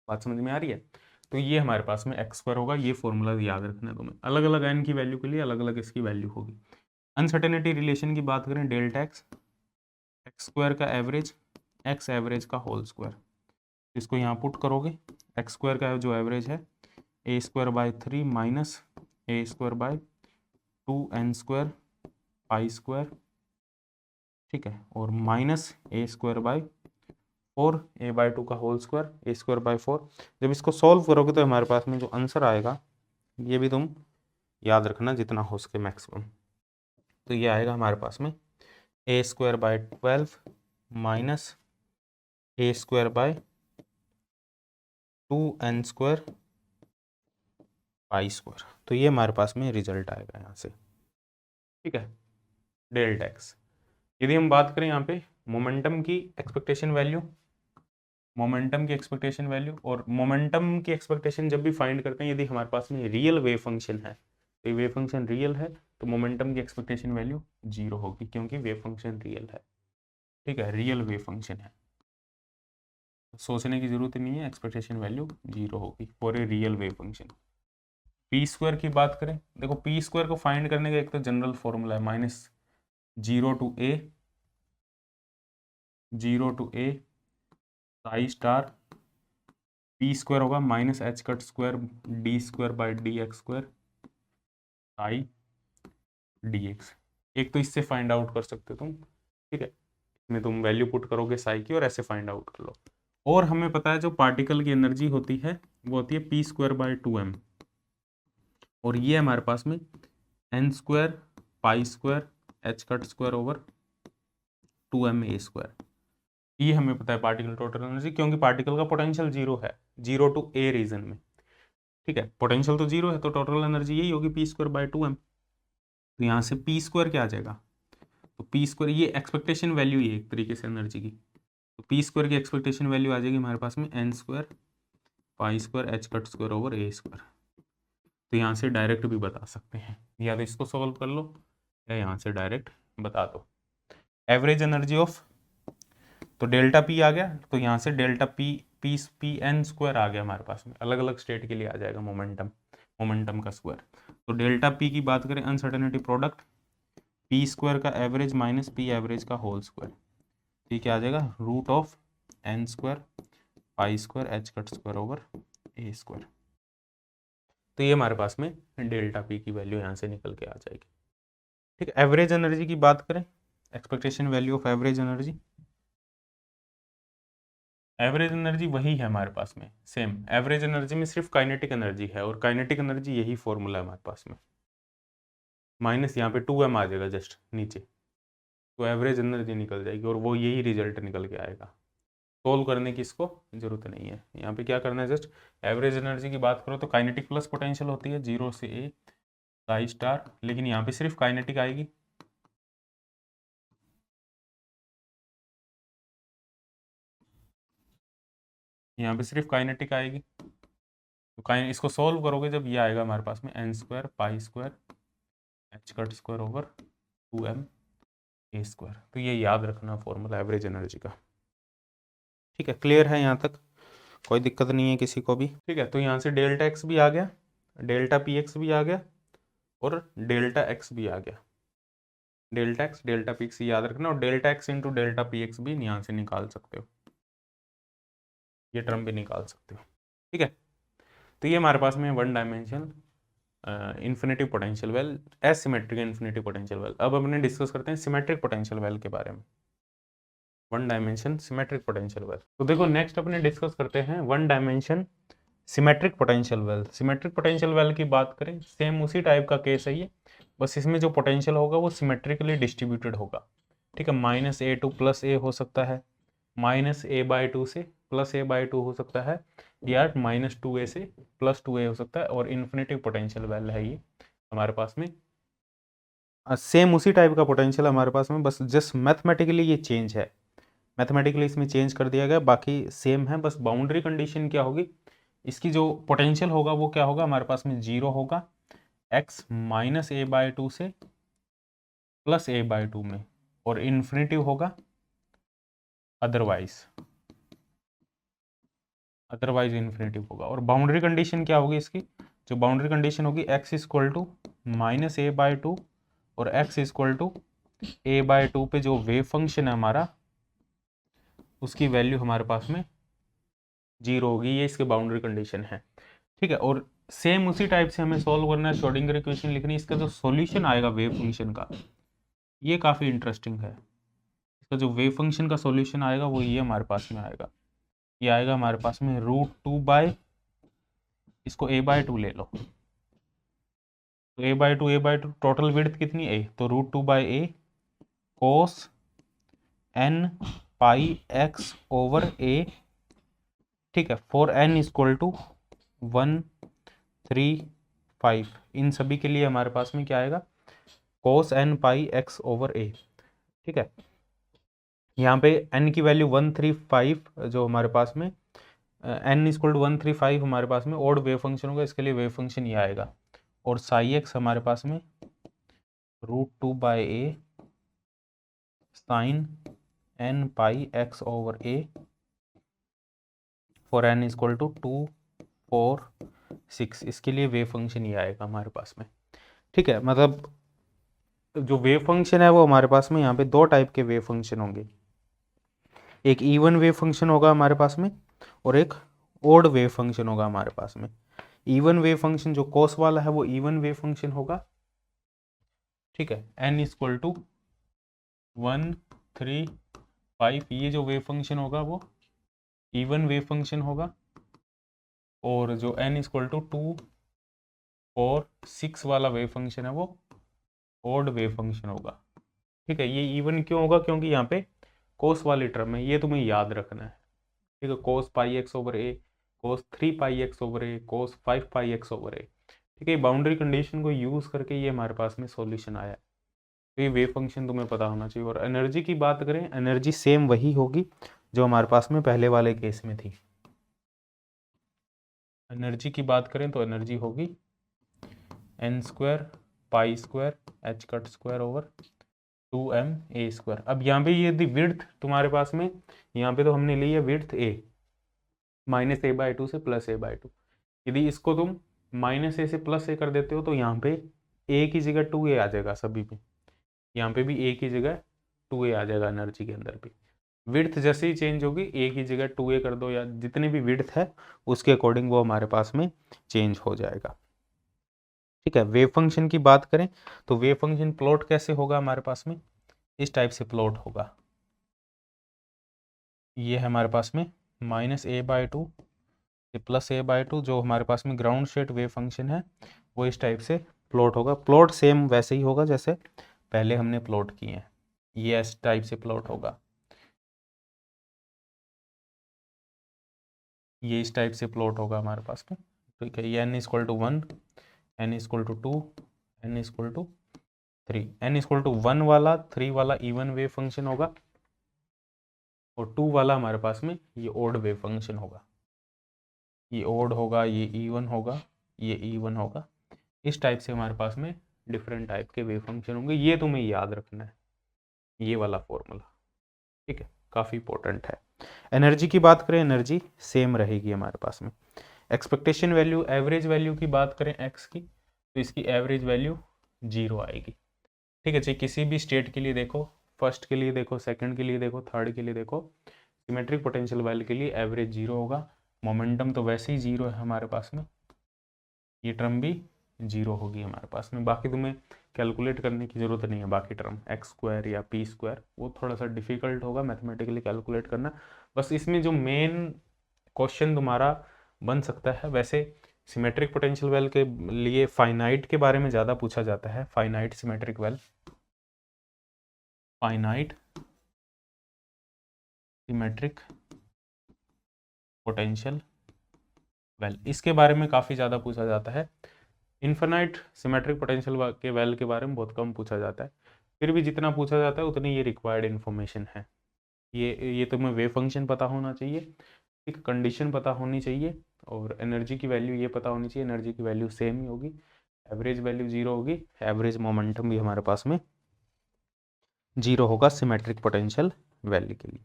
बात समझ में आ रही है? तो ये हमारे पास में x² होगा। ये फॉर्मूला याद रखना है तुम्हें, अलग अलग n की वैल्यू के लिए अलग अलग इसकी वैल्यू होगी। अनसर्टेनिटी रिलेशन की बात करें, डेल्टा x² का एवरेज x एवरेज का होल स्क्वायर, इसको यहाँ पुट करोगे, x² का जो एवरेज है a² minus a² 2 n² pi square. ठीक है, और माइनस a² 4 a/2 का होल स्क्वायर a² 4। जब इसको सॉल्व करोगे तो हमारे पास में जो आंसर आएगा, ये भी तुम याद रखना जितना हो सके मैक्सिमम। तो ये आएगा हमारे पास में a² 12 minus a² 2 n² pi square. तो ये हमारे पास में रिजल्ट आएगा यहाँ से। ठीक है, डेल्टा x। यदि हम बात करें यहाँ पे मोमेंटम की एक्सपेक्टेशन वैल्यू, और मोमेंटम की एक्सपेक्टेशन जब भी फाइंड करते हैं, यदि हमारे पास में रियल वेव फंक्शन है, तो ये वेव फंक्शन रियल है तो मोमेंटम की एक्सपेक्टेशन वैल्यू 0 होगी, क्योंकि वेव फंक्शन रियल है। ठीक है, रियल वेव फंक्शन है, सोचने की जरूरत नहीं है, एक्सपेक्टेशन वैल्यू 0 होगी for a real wave function. p² की बात करें, देखो p² को फाइंड करने का एक तो जनरल फॉर्मूला है, -0 to a psi star p² होगा -h² d² साई dx। एक तो इससे फाइंड आउट कर सकते हो तुम। ठीक है, इसमें तुम वैल्यू पुट करोगे साई की और ऐसे फाइंड आउट कर लो। और हमें पता है जो पार्टिकल की एनर्जी होती है वो होती है p² 2m, और ये हमारे पास में n² pi square h cut square over 2m a square. ये हमें पता है पार्टिकल टोटल एनर्जी, क्योंकि पार्टिकल का पोटेंशियल जीरो है, जीरो टू ए रीजन में। ठीक है, पोटेंशियल तो जीरो है, तो टोटल एनर्जी यही होगी पी स्क्वायर बाय 2m। तो यहाँ से पी स्क्वायर क्या आ जाएगा, तो पी स्क्वायर ये एक्सपेक्टेशन वैल्यू है एक तरीके से एनर्जी की, तो पी स्क्वायर की एक्सपेक्टेशन वैल्यू आ जाएगी हमारे पास में n square pi square h cut square over a square. तो यहाँ से डायरेक्ट भी बता सकते हैं, या तो इसको सॉल्व कर लो या यहाँ से डायरेक्ट बता दो। एवरेज एनर्जी ऑफ, तो डेल्टा पी आ गया, तो यहाँ से डेल्टा पी एन स्क्वायर आ गया हमारे पास में, अलग अलग स्टेट के लिए आ जाएगा मोमेंटम का स्क्वायर। तो डेल्टा पी की बात करें, अनसर्टेनिटी प्रोडक्ट पी स्क्वायर का एवरेज माइनस पी एवरेज का होल स्क्वायर, ठीक है, आ जाएगा root of n square pi square h cut square over a square. तो ये हमारे पास में डेल्टा पी की वैल्यू यहाँ से निकल के आ जाएगी। ठीक है, एवरेज एनर्जी की बात करें, expectation value of average energy, average energy वही है हमारे पास में सेम, एवरेज एनर्जी में सिर्फ काइनेटिक एनर्जी है, और काइनेटिक एनर्जी यही फॉर्मूला है हमारे पास में, माइनस यहाँ पे 2m आ जाएगा जस्ट नीचे, तो एवरेज एनर्जी निकल जाएगी और वो यही रिजल्ट निकल के आएगा। सोल्व करने की इसको जरूरत नहीं है, यहाँ पे क्या करना है, जस्ट एवरेज एनर्जी की बात करो तो काइनेटिक प्लस पोटेंशियल होती है 0 से a साई स्टार, लेकिन यहाँ पे सिर्फ काइनेटिक आएगी, यहाँ पे सिर्फ काइनेटिक आएगी। तो इसको सॉल्व करोगे जब ये आएगा हमारे पास में n square pi square h cut square over 2m a square. तो ये याद रखना फॉर्मूला एवरेज एनर्जी का। ठीक है, क्लियर है यहाँ तक, कोई दिक्कत नहीं है किसी को भी। ठीक है, तो यहाँ से डेल्टा एक्स भी आ गया, डेल्टा पी एक्स भी आ गया और डेल्टा एक्स भी आ गया, delta x delta P x याद रखना, और delta x into delta P x भी यहाँ से निकाल सकते हो, ये टर्म भी निकाल सकते हो। ठीक है, तो ये हमारे पास में one dimension infinity potential well, asymmetric infinity potential well. अब अपने डिस्कस करते हैं सिमेट्रिक पोटेंशियल वेल के बारे में, one dimension symmetric potential well. तो देखो नेक्स्ट अपने डिस्कस करते हैं one dimension symmetric potential well. Symmetric potential well की बात करें, सेम उसी टाइप का केस है ये, बस इसमें जो पोटेंशियल होगा वो सिमेट्रिकली डिस्ट्रीब्यूटेड होगा। ठीक है, माइनस ए टू प्लस ए हो सकता है, माइनस ए बाई टू से प्लस ए बाई टू हो सकता है, या माइनस 2a से प्लस 2a हो सकता है, और इन्फिनिटी पोटेंशियल वेल है ये हमारे पास में। सेम उसी टाइप का पोटेंशियल हमारे पास में, बस जस्ट मैथमेटिकली ये चेंज है, मैथमेटिकली इसमें चेंज कर दिया गया, बाकी सेम है, बस बाउंड्री कंडीशन क्या होगी, इसकी जो पोटेंशियल होगा वो क्या होगा हमारे पास में, 0 होगा x minus a by to से प्लस ए बाई टू में, और इन्फिनिटी होगा अदरवाइज इन्फिनिटी होगा। और बाउंड्री कंडीशन क्या होगी इसकी, जो बाउंड्री कंडीशन होगी x equal to minus a by two और x equal to a by two पे जो वेव फंक्शन है हमारा, उसकी वैल्यू हमारे पास में 0 होगी, ये इसके बाउंड्री कंडीशन है। ठीक है, और सेम उसी टाइप से हमें सॉल्व करना है, श्रोडिंगर इक्वेशन लिखनी है, इसका जो सॉल्यूशन आएगा वेव फंक्शन का, ये काफ़ी इंटरेस्टिंग है। इसका जो वेव फंक्शन का सॉल्यूशन आएगा वो ये हमारे पास में आएगा, ये आएगा हमारे पास में √2 बाय, इसको a बाय टू ले लो, तो a by two total width कितनी a, तो √2 bye a cos n pi x over a। ठीक है, फॉर n इक्वल टू 1 3 5, इन सभी के लिए हमारे पास में क्या आएगा, cos n pi x over a। ठीक है, यहाँ पे n की वैल्यू 135 जो हमारे पास में n इक्वल टू 135 हमारे पास में ओड वेव फंक्शन होगा, इसके लिए वेव फंक्शन ये आएगा, और साई x हमारे पास में √2 bye a sine n pi x over a for n equal to 2 4 6, इसके लिए वेव फंक्शन ये आएगा हमारे पास में। ठीक है, मतलब जो वेव फंक्शन है वो हमारे पास में यहाँ पे दो टाइप के वेव फंक्शन होंगे, एक इवन वेव फंक्शन होगा हमारे पास में और एक ओड वेव फंक्शन होगा हमारे पास में। इवन वेव फंक्शन जो कोस वाला है वो इवन वेव फंक्शन होगा। ठीक है, n इक्वल टू 1 3 5, ये जो वेव फंक्शन होगा वो इवन वेव फंक्शन होगा, और जो n इक्वल टू 2 4 6 वाला वेव फंक्शन है वो ओड वेव फंक्शन होगा। ठीक है। ये इवन क्यों होगा? क्योंकि यहाँ पे कोस वाली टर्म है, ये तुम्हें याद रखना है। ठीक है, कोस पाई एक्स ओवर ए, कोस 3 पाई एक्स ओवर ए, कोस 5 पाई एक्स ओवर ए। ठीक है, बाउंड्री कंडीशन को यूज करके ये हमारे पास में सॉल्यूशन आया है। तो ये वेव फंक्शन तुम्हें पता होना चाहिए। और एनर्जी की बात करें, एनर्जी सेम वही होगी जो हमारे पास में पहले वाले केस में थी। एनर्जी की बात करें तो एनर्जी होगी n square pi square h cut square over 2m a²। अब यहाँ पे ये यदि विड्थ तुम्हारे पास में, यहाँ पे तो हमने ली है विड्थ a, -a/2 से +a/2। यदि इसको तुम -a से +a कर देते हो तो यहाँ पे a की जगह 2a आ जाएगा सभी पे। यहाँ पे भी a की जगह 2a आ जाएगा एनर्जी के अंदर भी। विड्थ जैसे ही चेंज होगी a की जगह 2a कर दो, या जितनी भी विड्थ है उसके अकॉर्डिंग वो हमारे पास में चेंज हो जाएगा। ठीक है, वेव फंक्शन की बात करें तो वेव फंक्शन प्लॉट कैसे होगा हमारे पास में? इस टाइप से प्लॉट होगा। ये है हमारे पास में -a/2 से +a/2, जो हमारे पास में ग्राउंड स्टेट वेव फंक्शन है वो इस टाइप से प्लॉट होगा। प्लॉट सेम वैसे ही होगा जैसे पहले हमने प्लॉट किए हैं, ये इस टाइप से प्लॉट होगा। ये इस टाइप से प्लॉट होगा हमारे पास में। ठीक है, ये n = 1, n = 2, n = 3। n = 1 वाला 3 वाला इवन वेव फंक्शन होगा, और 2 वाला हमारे पास में ये ओड वेव फंक्शन होगा। ये ओड होगा, ये इवन होगा, ये इवन होगा। इस टाइप से हमारे पास में डिफरेंट टाइप के वेव फंक्शन होंगे। ये तुम्हें याद रखना है, ये वाला फॉर्मूला। ठीक है, काफ़ी इंपॉर्टेंट है। एनर्जी की बात करें, एनर्जी सेम रहेगी हमारे पास में। एक्सपेक्टेशन वैल्यू, एवरेज वैल्यू की बात करें एक्स की, तो इसकी एवरेज वैल्यू 0 आएगी। ठीक है, चाहे किसी भी स्टेट के लिए देखो, फर्स्ट के लिए देखो, सेकंड के लिए देखो, थर्ड के लिए देखो, सिमेट्रिक पोटेंशियल वेल के लिए एवरेज 0 होगा। मोमेंटम तो वैसे ही 0 है हमारे पास में, ये टर्म भी 0 होगी हमारे पास में। बाकी तुम्हें कैलकुलेट करने की ज़रूरत नहीं है, बाकी टर्म x² या p² वो थोड़ा सा डिफिकल्ट होगा मैथमेटिकली कैलकुलेट करना। बस इसमें जो मेन क्वेश्चन तुम्हारा बन सकता है, वैसे सिमेट्रिक पोटेंशियल वेल के लिए फाइनाइट के बारे में ज़्यादा पूछा जाता है। Finite symmetric well, finite symmetric potential well, इसके बारे में काफ़ी ज़्यादा पूछा जाता है। इन्फिनाइट सिमेट्रिक पोटेंशियल के वेल के बारे में बहुत कम पूछा जाता है। फिर भी जितना पूछा जाता है उतनी ये रिक्वायर्ड इन्फॉर्मेशन है। ये तुम्हें वेव फंक्शन पता होना चाहिए, एक कंडीशन पता होनी चाहिए, और एनर्जी की वैल्यू ये पता होनी चाहिए। एनर्जी की वैल्यू सेम ही होगी, एवरेज वैल्यू 0 होगी, एवरेज मोमेंटम भी हमारे पास में 0 होगा सिमेट्रिक पोटेंशियल वैल्यू के लिए।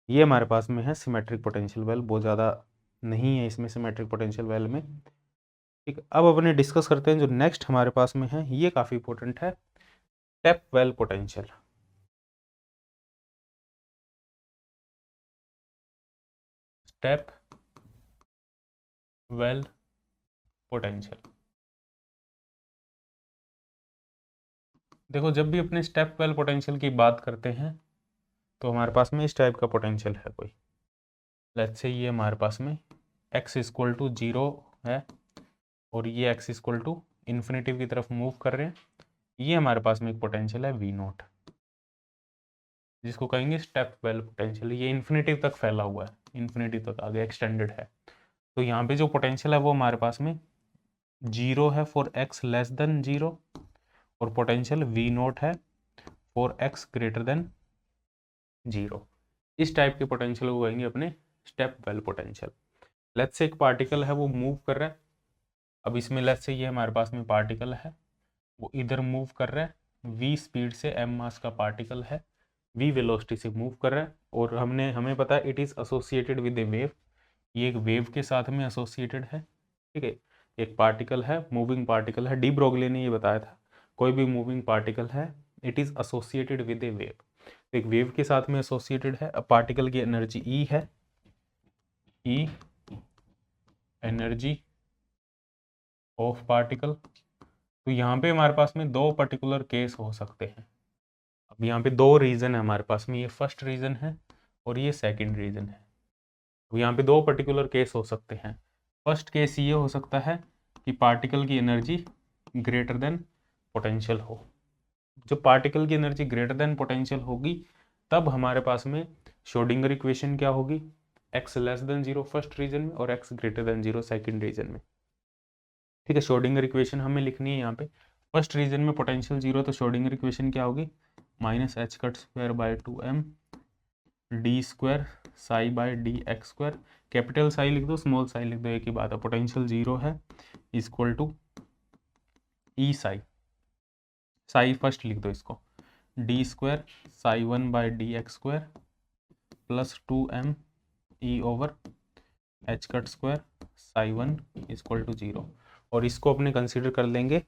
ये हमारे पास में है सिमेट्रिक पोटेंशियल वेल, बहुत ज़्यादा नहीं है इसमें सिमेट्रिक पोटेंशियल वेल में। ठीक, अब अपने डिस्कस करते हैं जो नेक्स्ट हमारे पास में है, ये काफ़ी इंपॉर्टेंट है, step well potential. Step well potential, देखो जब भी अपने स्टेप वेल पोटेंशियल की बात करते हैं तो हमारे पास में इस टाइप का पोटेंशियल है कोई। लेट्स से ये हमारे पास में x = 0 है, और ये x = इन्फिनिटी की तरफ मूव कर रहे हैं। ये हमारे पास में एक पोटेंशियल है v0, जिसको कहेंगे स्टेप वेल पोटेंशियल। ये इन्फिनिटी तक फैला हुआ है, इन्फिनिटी तक आगे एक्सटेंडेड है। तो यहाँ पे जो पोटेंशियल है वो हमारे पास में 0 है फॉर x < 0, और पोटेंशियल v0 है फॉर x < 0। इस टाइप के पोटेंशियल को कहेंगे अपने step well potential. Let's say एक पार्टिकल है वो मूव कर रहा है। अब इसमें लेट्स से ये हमारे पास में पार्टिकल है, वो इधर मूव कर रहा है, v स्पीड से, m मास का पार्टिकल है, v वेलोसिटी से मूव कर रहा है, और हमें पता है it is associated with A wave. ये एक वेव के साथ में एसोसिएटेड है। ठीक है, एक पार्टिकल है, मूविंग पार्टिकल है। डी ब्रोगली ने ये बताया था, कोई भी मूविंग पार्टिकल है it is associated with A wave. तो एक वेव के साथ में एसोसिएटेड है। अब पार्टिकल की एनर्जी ई है, ई एनर्जी ऑफ पार्टिकल। तो यहाँ पे हमारे पास में दो पर्टिकुलर केस हो सकते हैं। अब यहाँ पे दो रीज़न है हमारे पास में, ये फर्स्ट रीज़न है और ये सेकंड रीज़न है। तो यहाँ पे दो पर्टिकुलर केस हो सकते हैं। फर्स्ट केस ये हो सकता है कि पार्टिकल की एनर्जी ग्रेटर देन पोटेंशियल हो। जब पार्टिकल की एनर्जी ग्रेटर देन पोटेंशियल होगी तब हमारे पास में श्रोडिंगर इक्वेशन क्या होगी, x less than 0 first region में और x greater than 0 second region में। ठीक है, श्रोडिंगर इक्वेशन हमें लिखनी है यहाँ पे। फर्स्ट रीजन में पोटेंशियल 0, तो श्रोडिंगर इक्वेशन क्या होगी, minus h cut square by 2m d square psi by d x square. Capital psi लिख दो, स्मॉल साई लिख दो, एक ही बात है। पोटेंशियल 0 है equal to E psi, psi first लिख दो इसको, d square psi 1 by d x square plus 2m E over h cut square psi 1 equal to 0। और इसको अपने कंसिडर कर लेंगे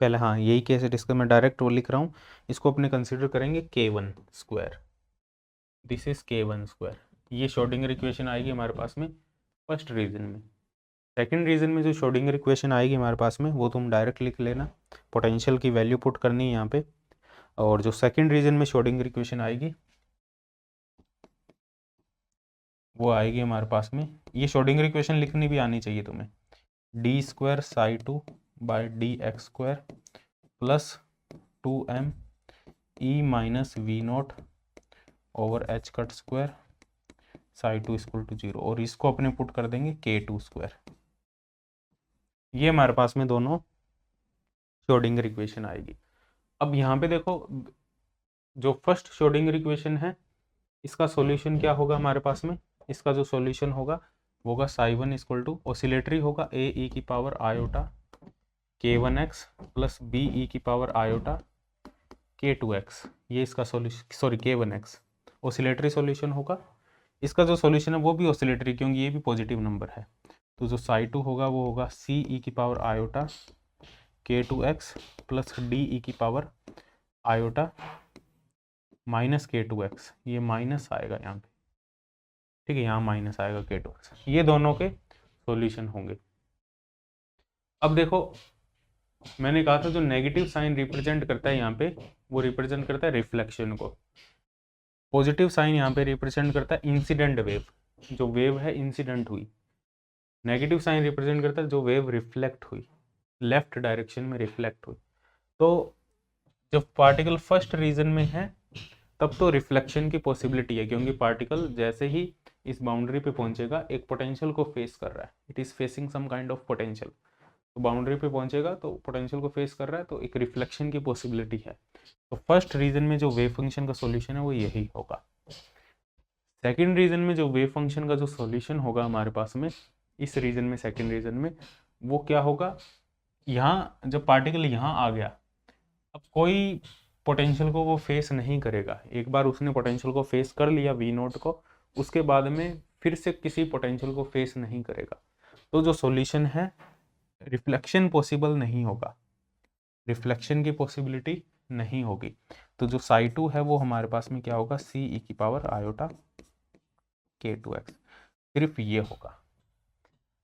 पहले, हाँ यही केस है जिसका मैं डायरेक्ट वो लिख रहा हूँ। इसको अपने कंसिडर करेंगे k1 square, this is k1 square. ये श्रोडिंगर इक्वेशन आएगी हमारे पास में फर्स्ट रीजन में। सेकंड रीजन में जो श्रोडिंगर इक्वेशन आएगी हमारे पास में वो तुम डायरेक्ट लिख लेना, पोटेंशियल की वैल्यू पुट करनी है यहाँ पे। और जो सेकंड रीजन में श्रोडिंगर इक्वेशन आएगी वो आएगी हमारे पास में, ये श्रोडिंगर इक्वेशन लिखनी भी आनी चाहिए तुम्हें, d square psi 2 by d x square plus 2m E minus V naught over h cut square psi 2 equal to 0। और इसको अपने पुट कर देंगे k2 स्क्वायर। ये हमारे पास में दोनों श्रोडिंगर इक्वेशन आएगी। अब यहाँ पे देखो, जो फर्स्ट श्रोडिंगर इक्वेशन है इसका सॉल्यूशन क्या होगा हमारे पास में, इसका जो सॉल्यूशन होगा वो होगा साई 1 इक्वल टू ऑसिलेटरी होगा a e की power iota k1x plus b e की पावर आयोटा k2x। ये इसका solution, sorry k1x oscillatory solution होगा। इसका जो सॉल्यूशन है वो भी ऑसिलेटरी, क्योंकि ये भी पॉजिटिव नंबर है। तो जो साई 2 होगा वो होगा c e की power iota k2x plus d e की पावर आयोटा माइनस k2x। ये माइनस आएगा यहाँ पे, ठीक है, यहाँ माइनस आएगा k2x। ये दोनों के सॉल्यूशन होंगे। अब देखो, मैंने कहा था जो नेगेटिव साइन रिप्रेजेंट करता है यहाँ पे वो रिप्रेजेंट करता है रिफ्लेक्शन को, पॉजिटिव साइन यहाँ पे रिप्रेजेंट करता है इंसिडेंट वेव, जो वेव है इंसिडेंट हुई। नेगेटिव साइन रिप्रेजेंट करता है जो वेव रिफ्लेक्ट हुई, लेफ्ट डायरेक्शन में रिफ्लेक्ट हुई। तो जब पार्टिकल फर्स्ट रीजन में है तब तो रिफ्लेक्शन की पॉसिबिलिटी है, क्योंकि पार्टिकल जैसे ही इस बाउंड्री पे पहुंचेगा एक पोटेंशियल को फेस कर रहा है, it is facing some kind of potential. तो बाउंड्री पे पहुंचेगा तो पोटेंशियल को फेस कर रहा है, तो एक रिफ्लेक्शन की पॉसिबिलिटी है। तो फर्स्ट रीजन में जो वेव फंक्शन का सॉल्यूशन है वो यही होगा। सेकंड रीजन में जो वेव फंक्शन का जो सॉल्यूशन होगा हमारे पास में इस रीजन में, सेकंड रीजन में, वो क्या होगा, यहाँ जब पार्टिकल यहाँ आ गया अब कोई पोटेंशियल को वो फेस नहीं करेगा। एक बार उसने पोटेंशियल को फेस कर लिया वी नोट को, उसके बाद में फिर से किसी पोटेंशियल को फेस नहीं करेगा। तो जो सॉल्यूशन है, रिफ्लेक्शन पॉसिबल नहीं होगा, रिफ्लेक्शन की पॉसिबिलिटी नहीं होगी। तो जो साई 2 है वो हमारे पास में क्या होगा, सी ई की पावर आयोटा k2x, सिर्फ ये होगा।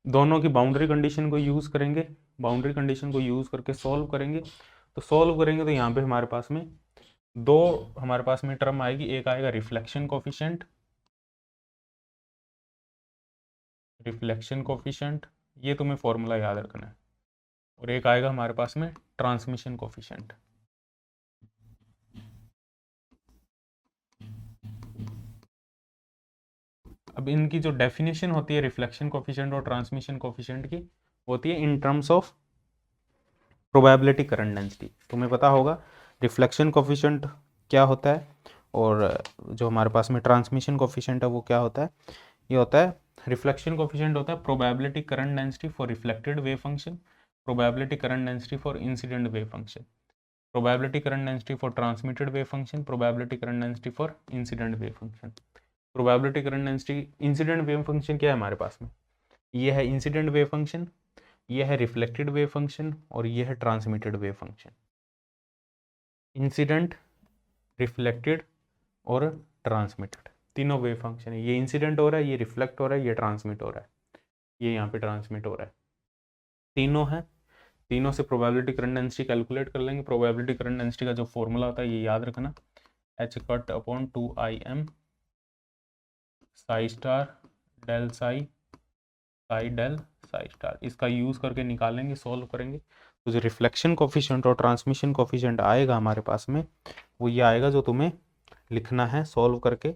दोनों की बाउंड्री कंडीशन को यूज करेंगे, बाउंड्री कंडीशन को यूज करके सॉल्व करेंगे। तो सॉल्व करेंगे तो यहाँ पे हमारे पास में दो हमारे पास में टर्म आएगी, एक आएगा रिफ्लेक्शन कोफिशिएंट, रिफ्लेक्शन कोफिशिएंट, ये तुम्हें फॉर्मूला याद रखना है, और एक आएगा हमारे पास में ट्रांसमिशन कोफिशिएंट। अब इनकी जो डेफिनेशन होती है रिफ्लेक्शन कोफिशिएंट और ट्रांसमिशन कोफिशिएंट की, होती है in terms of probability current density. तुम्हें पता होगा रिफ्लेक्शन कोफिशिएंट क्या होता है और जो हमारे पास में ट्रांसमिशन कोफिशिएंट है वो क्या होता है। ये होता है, रिफ्लेक्शन कोफिशिएंट होता है probability current density for reflected wave function, probability current density for incident wave function, probability current density for transmitted wave function, probability current density for incident wave function. Probability current density, incident wave function क्या है हमारे पास में, ये है incident wave function, ये है reflected wave function और ये है transmitted wave function. Incident, reflected और ट्रांसमिटेड तीनों वेव फंक्शन है। ये इंसिडेंट हो रहा है, ये रिफ्लेक्ट हो रहा है, ये ट्रांसमिट हो रहा है, ये यहाँ पे ट्रांसमिट हो रहा है, तीनों है। तीनों से प्रोबेबिलिटी करंट डेंसिटी कैलकुलेट कर लेंगे। प्रोबेबिलिटी करंट डेंसिटी का जो फॉर्मूला होता है ये याद रखना, h cut upon 2im psi star del psi psi del psi star. इसका यूज करके निकालेंगे, सॉल्व करेंगे। तो जो रिफ्लेक्शन कोफिशिएंट और ट्रांसमिशन कोफिशिएंट आएगा हमारे पास में वो ये आएगा जो तुम्हें लिखना है सॉल्व करके।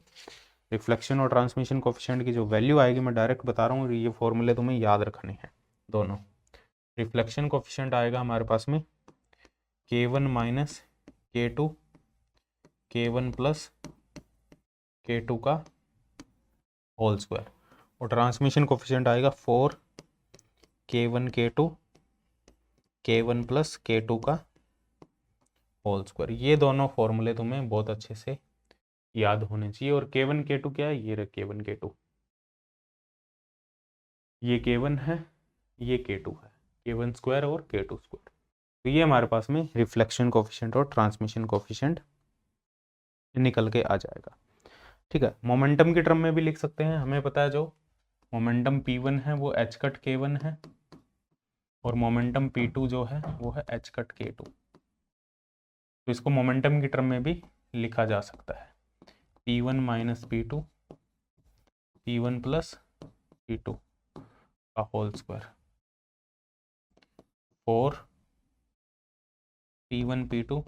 रिफ्लेक्शन और ट्रांसमिशन कोफिशिएंट की जो वैल्यू आएगी मैं डायरेक्ट बता रहा हूँ, ये फॉर्मूले तुम्हें याद रखने हैं दोनों। रिफ्लेक्शन कोफिशिएंट आएगा हमारे पास में K1 minus K2 K1 plus K2 का होल स्क्वायर, और ट्रांसमिशन कोफिशिएंट आएगा 4 K1 K2 K1 plus K2 का होल स्क्वायर। ये दोनों फॉर्मूले तुम्हें बहुत अच्छे से याद होने चाहिए। और K1 K2 क्या है, ये रहे K1 K2, ये K1 है, ये K2 है, K1 स्क्वायर और K2 स्क्वायर। तो ये हमारे पास में रिफ्लेक्शन कोफिशिएंट और ट्रांसमिशन कोफिशिएंट निकल के आ जाएगा। ठीक है, मोमेंटम की टर्म में भी लिख सकते हैं। हमें पता है जो मोमेंटम P1 है वो h कट K1 है, और मोमेंटम P2 जो है वो है h कट K2। तो इसको मोमेंटम की टर्म में भी लिखा जा सकता है, P1 minus P2 P1 plus P2 का whole square, 4 P1 P2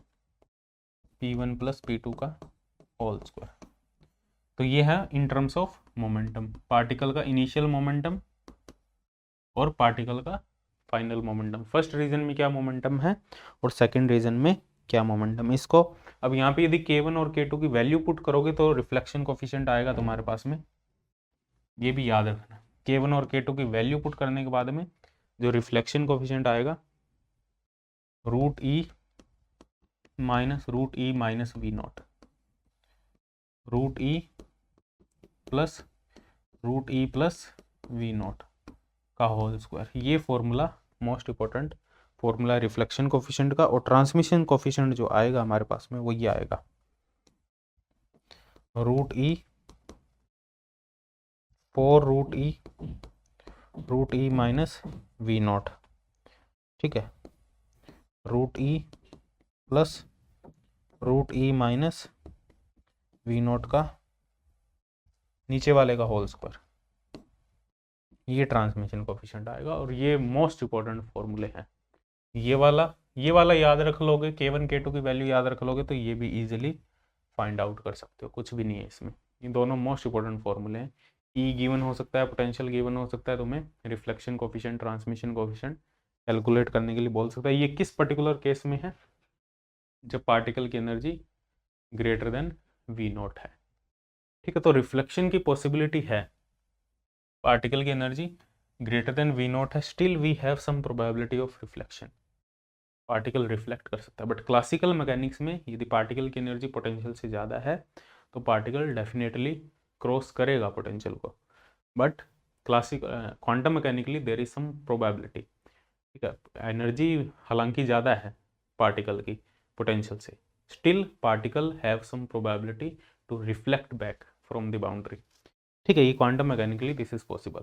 P1 plus P2 का होल स्क्वायर। तो ये है in terms of momentum, particle का इनिशियल मोमेंटम और पार्टिकल का फाइनल मोमेंटम। फर्स्ट रीजन में क्या मोमेंटम है और सेकंड रीजन में क्या मोमेंटम। इसको अब यहाँ पे यदि K1 और K2 की वैल्यू पुट करोगे तो रिफ्लेक्शन कोफिशिएंट आएगा तुम्हारे पास में, ये भी याद रखना। K1 और K2 की वैल्यू पुट करने के बाद में जो रिफ्लेक्शन कोफिशिएंट आएगा root E minus V naught, root E plus V naught का होल स्क्वायर। ये formula most important formula reflection coefficient का। और ट्रांसमिशन कोफिशिएंट जो आएगा हमारे पास में वो ये आएगा root E 4 root E minus V naught. ठीक है, root E plus root E minus V naught का नीचे वाले का होल स्क्वायर, ये ट्रांसमिशन कोफिशिएंट आएगा। और ये मोस्ट इंपॉर्टेंट फॉर्मूले हैं। ये वाला याद रख लोगे, K1 K2 की वैल्यू याद रख लोगे तो ये भी इजीली फाइंड आउट कर सकते हो, कुछ भी नहीं है इसमें। ये दोनों मोस्ट इंपॉर्टेंट फॉर्मूले हैं। ई गिवन हो सकता है, पोटेंशियल गिवन हो सकता है, तुम्हें reflection coefficient transmission coefficient calculate करने के लिए बोल सकता है। ये किस पर्टिकुलर केस में है, जब पार्टिकल की energy greater than we naught है। ठीक है, तो रिफ्लेक्शन की पॉसिबिलिटी है, पार्टिकल की energy greater than we naught है, still we have some probability of reflection, particle reflect कर सकता है। बट क्लासिकल मैकेनिक्स में यदि पार्टिकल की एनर्जी पोटेंशियल से ज़्यादा है तो पार्टिकल डेफिनेटली क्रॉस करेगा पोटेंशियल को। But quantum mechanically there is some probability. ठीक है, एनर्जी हालांकि ज़्यादा है पार्टिकल की पोटेंशियल से, still particle have some probability to reflect back from the boundary. ठीक है, ये quantum mechanically this is possible.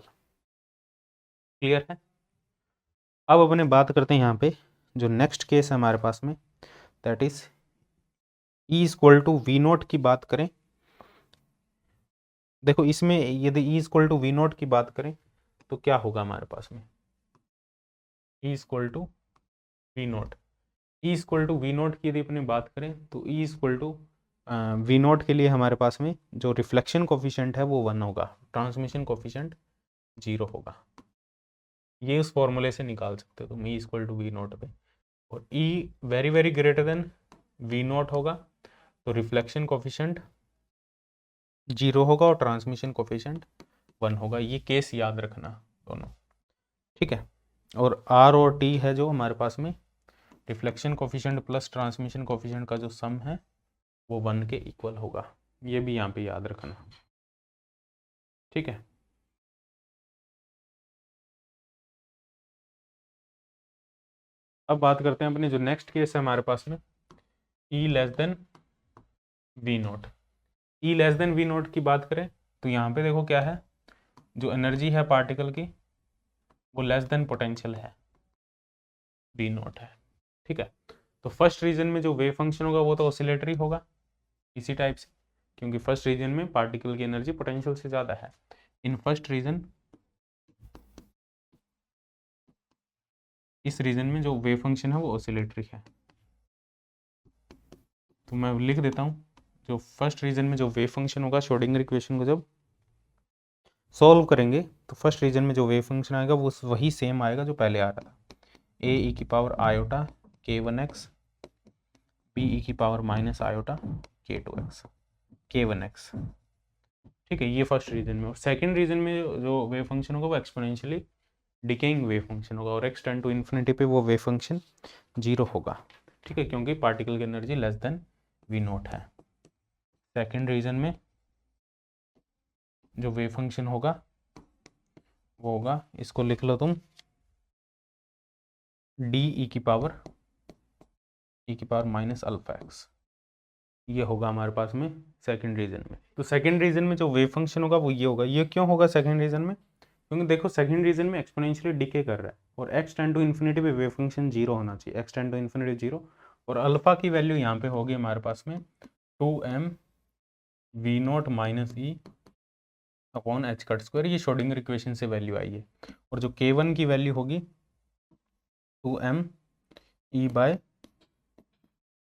Clear है। अब अपने बात करते हैं यहाँ पे जो नेक्स्ट केस है हमारे पास में, that is E equal to V naught की बात करें। देखो इसमें यदि E equal to V naught की बात करें तो क्या होगा हमारे पास में, E equal to V naught, E equal to V naught की यदि अपने बात करें तो E equal to V naught के लिए हमारे पास में जो रिफ्लेक्शन कोफिशिएंट है वो 1 होगा, ट्रांसमिशन कोफिशिएंट 0 होगा। ये उस फॉर्मूले से निकाल सकते हो तुम E equal to V naught पे। और E very very greater than we naught होगा तो रिफ्लेक्शन कोफिशिएंट 0 होगा और ट्रांसमिशन कोफिशिएंट 1 होगा। ये केस याद रखना दोनों। ठीक है, और R और T है जो हमारे पास में reflection coefficient plus transmission coefficient का जो सम है वो 1 के इक्वल होगा। ये भी यहाँ पे याद रखना। ठीक है, अब बात करते हैं अपने जो नेक्स्ट केस है हमारे पास में E less than we naught. E less than we naught की बात करें तो यहाँ पे देखो क्या है, जो एनर्जी है पार्टिकल की वो लेस देन पोटेंशियल है, वी नॉट है। ठीक है, तो फर्स्ट रीजन में जो वेव फंक्शन होगा वो तो ऑसिलेटरी होगा इसी टाइप से, क्योंकि फर्स्ट रीजन में पार्टिकल की एनर्जी पोटेंशियल से ज़्यादा है। इन फर्स्ट रीजन इस रीजन में जो वेव फंक्शन है वो ऑसिलेटरी है। तो मैं लिख देता हूँ, जो फर्स्ट रीजन में जो वेव फंक्शन होगा, श्रोडिंगर इक्वेशन को जब सॉल्व करेंगे तो फर्स्ट रीजन में जो वेव फंक्शन आएगा वो वही सेम आएगा जो पहले आ रहा था, ए ई की power iota k1x B E की power minus iota k2x k1x। ठीक है, ये फर्स्ट रीजन में। और सेकंड रीजन में जो वेव फंक्शन होगा वो एक्सपोनेंशियली डिकेइंग वेव फंक्शन होगा, और x टेंड टू इन्फिनिटी पे वो वेव फंक्शन 0 होगा। ठीक है, क्योंकि पार्टिकल की energy less than we naught है। सेकंड रीजन में जो वेव फंक्शन होगा वो होगा, इसको लिख लो तुम, डी ई की पावर माइनस अल्फा एक्स। ये होगा हमारे पास में सेकंड रीजन में। तो सेकंड रीजन में जो वेव फंक्शन होगा वो ये होगा। ये क्यों होगा सेकंड रीजन में? क्योंकि देखो सेकंड रीजन में एक्सपोनेंशियली डिके कर रहा है, और x टेंड टू इन्फिनिटी पे वेव फंक्शन 0 होना चाहिए, x टेंड टू इन्फिनिटी 0, और अल्फा की वैल्यू यहाँ पे होगी हमारे पास में 2m v not minus E upon H cut square. ये श्रोडिंगर इक्वेशन से वैल्यू आई है। और जो k1 की वैल्यू होगी 2m E by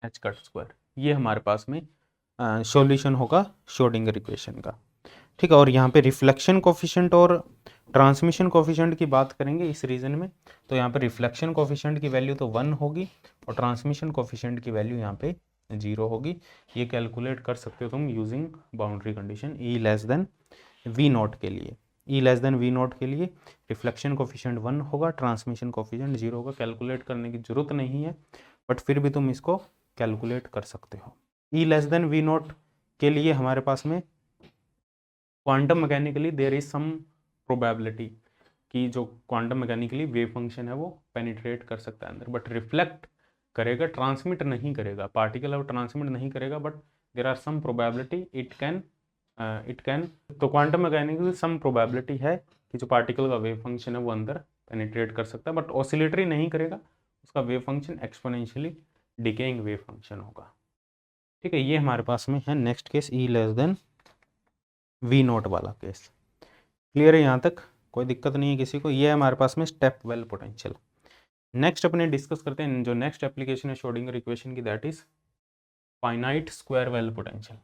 H cut square. ये हमारे पास में सॉल्यूशन होगा श्रोडिंगर इक्वेशन का। ठीक है, और यहाँ पे रिफ्लेक्शन कोफिशिएंट और ट्रांसमिशन कोफिशिएंट की बात करेंगे इस रीजन में। तो यहाँ पे रिफ्लेक्शन कोफिशिएंट की वैल्यू तो 1 होगी, और ट्रांसमिशन कोफिशिएंट की वैल्यू यहाँ पे 0 होगी। ये कैलकुलेट कर सकते हो तुम using boundary condition E less than we naught के लिए। E less than we naught के लिए रिफ्लेक्शन कोफिशिएंट 1 होगा, ट्रांसमिशन कोफिशिएंट 0 होगा। कैलकुलेट करने की जरूरत नहीं है, बट फिर भी तुम इसको कैलकुलेट कर सकते हो। E less than we naught के लिए हमारे पास में quantum mechanically there is some probability कि जो क्वांटम मैकेनिकली वेव फंक्शन है वो पेनिट्रेट कर सकता है अंदर, बट रिफ्लेक्ट करेगा, ट्रांसमिट नहीं करेगा। पार्टिकल और ट्रांसमिट नहीं करेगा, but there are some probability it can. तो क्वांटम मैकेनिकली सम प्रोबेबिलिटी है कि जो पार्टिकल का वेव फंक्शन है वो अंदर पेनिट्रेट कर सकता है, बट ऑसिलेटरी नहीं करेगा। उसका wave function exponentially decaying wave function होगा। ठीक है, ये हमारे पास में है next case, E less than we naught वाला केस। क्लियर है यहाँ तक? कोई दिक्कत नहीं है किसी को? ये है हमारे पास में स्टेप वेल पोटेंशियल। नेक्स्ट अपने डिस्कस करते हैं जो नेक्स्ट एप्लीकेशन है श्रोडिंगर इक्वेशन की, that is finite square well potential.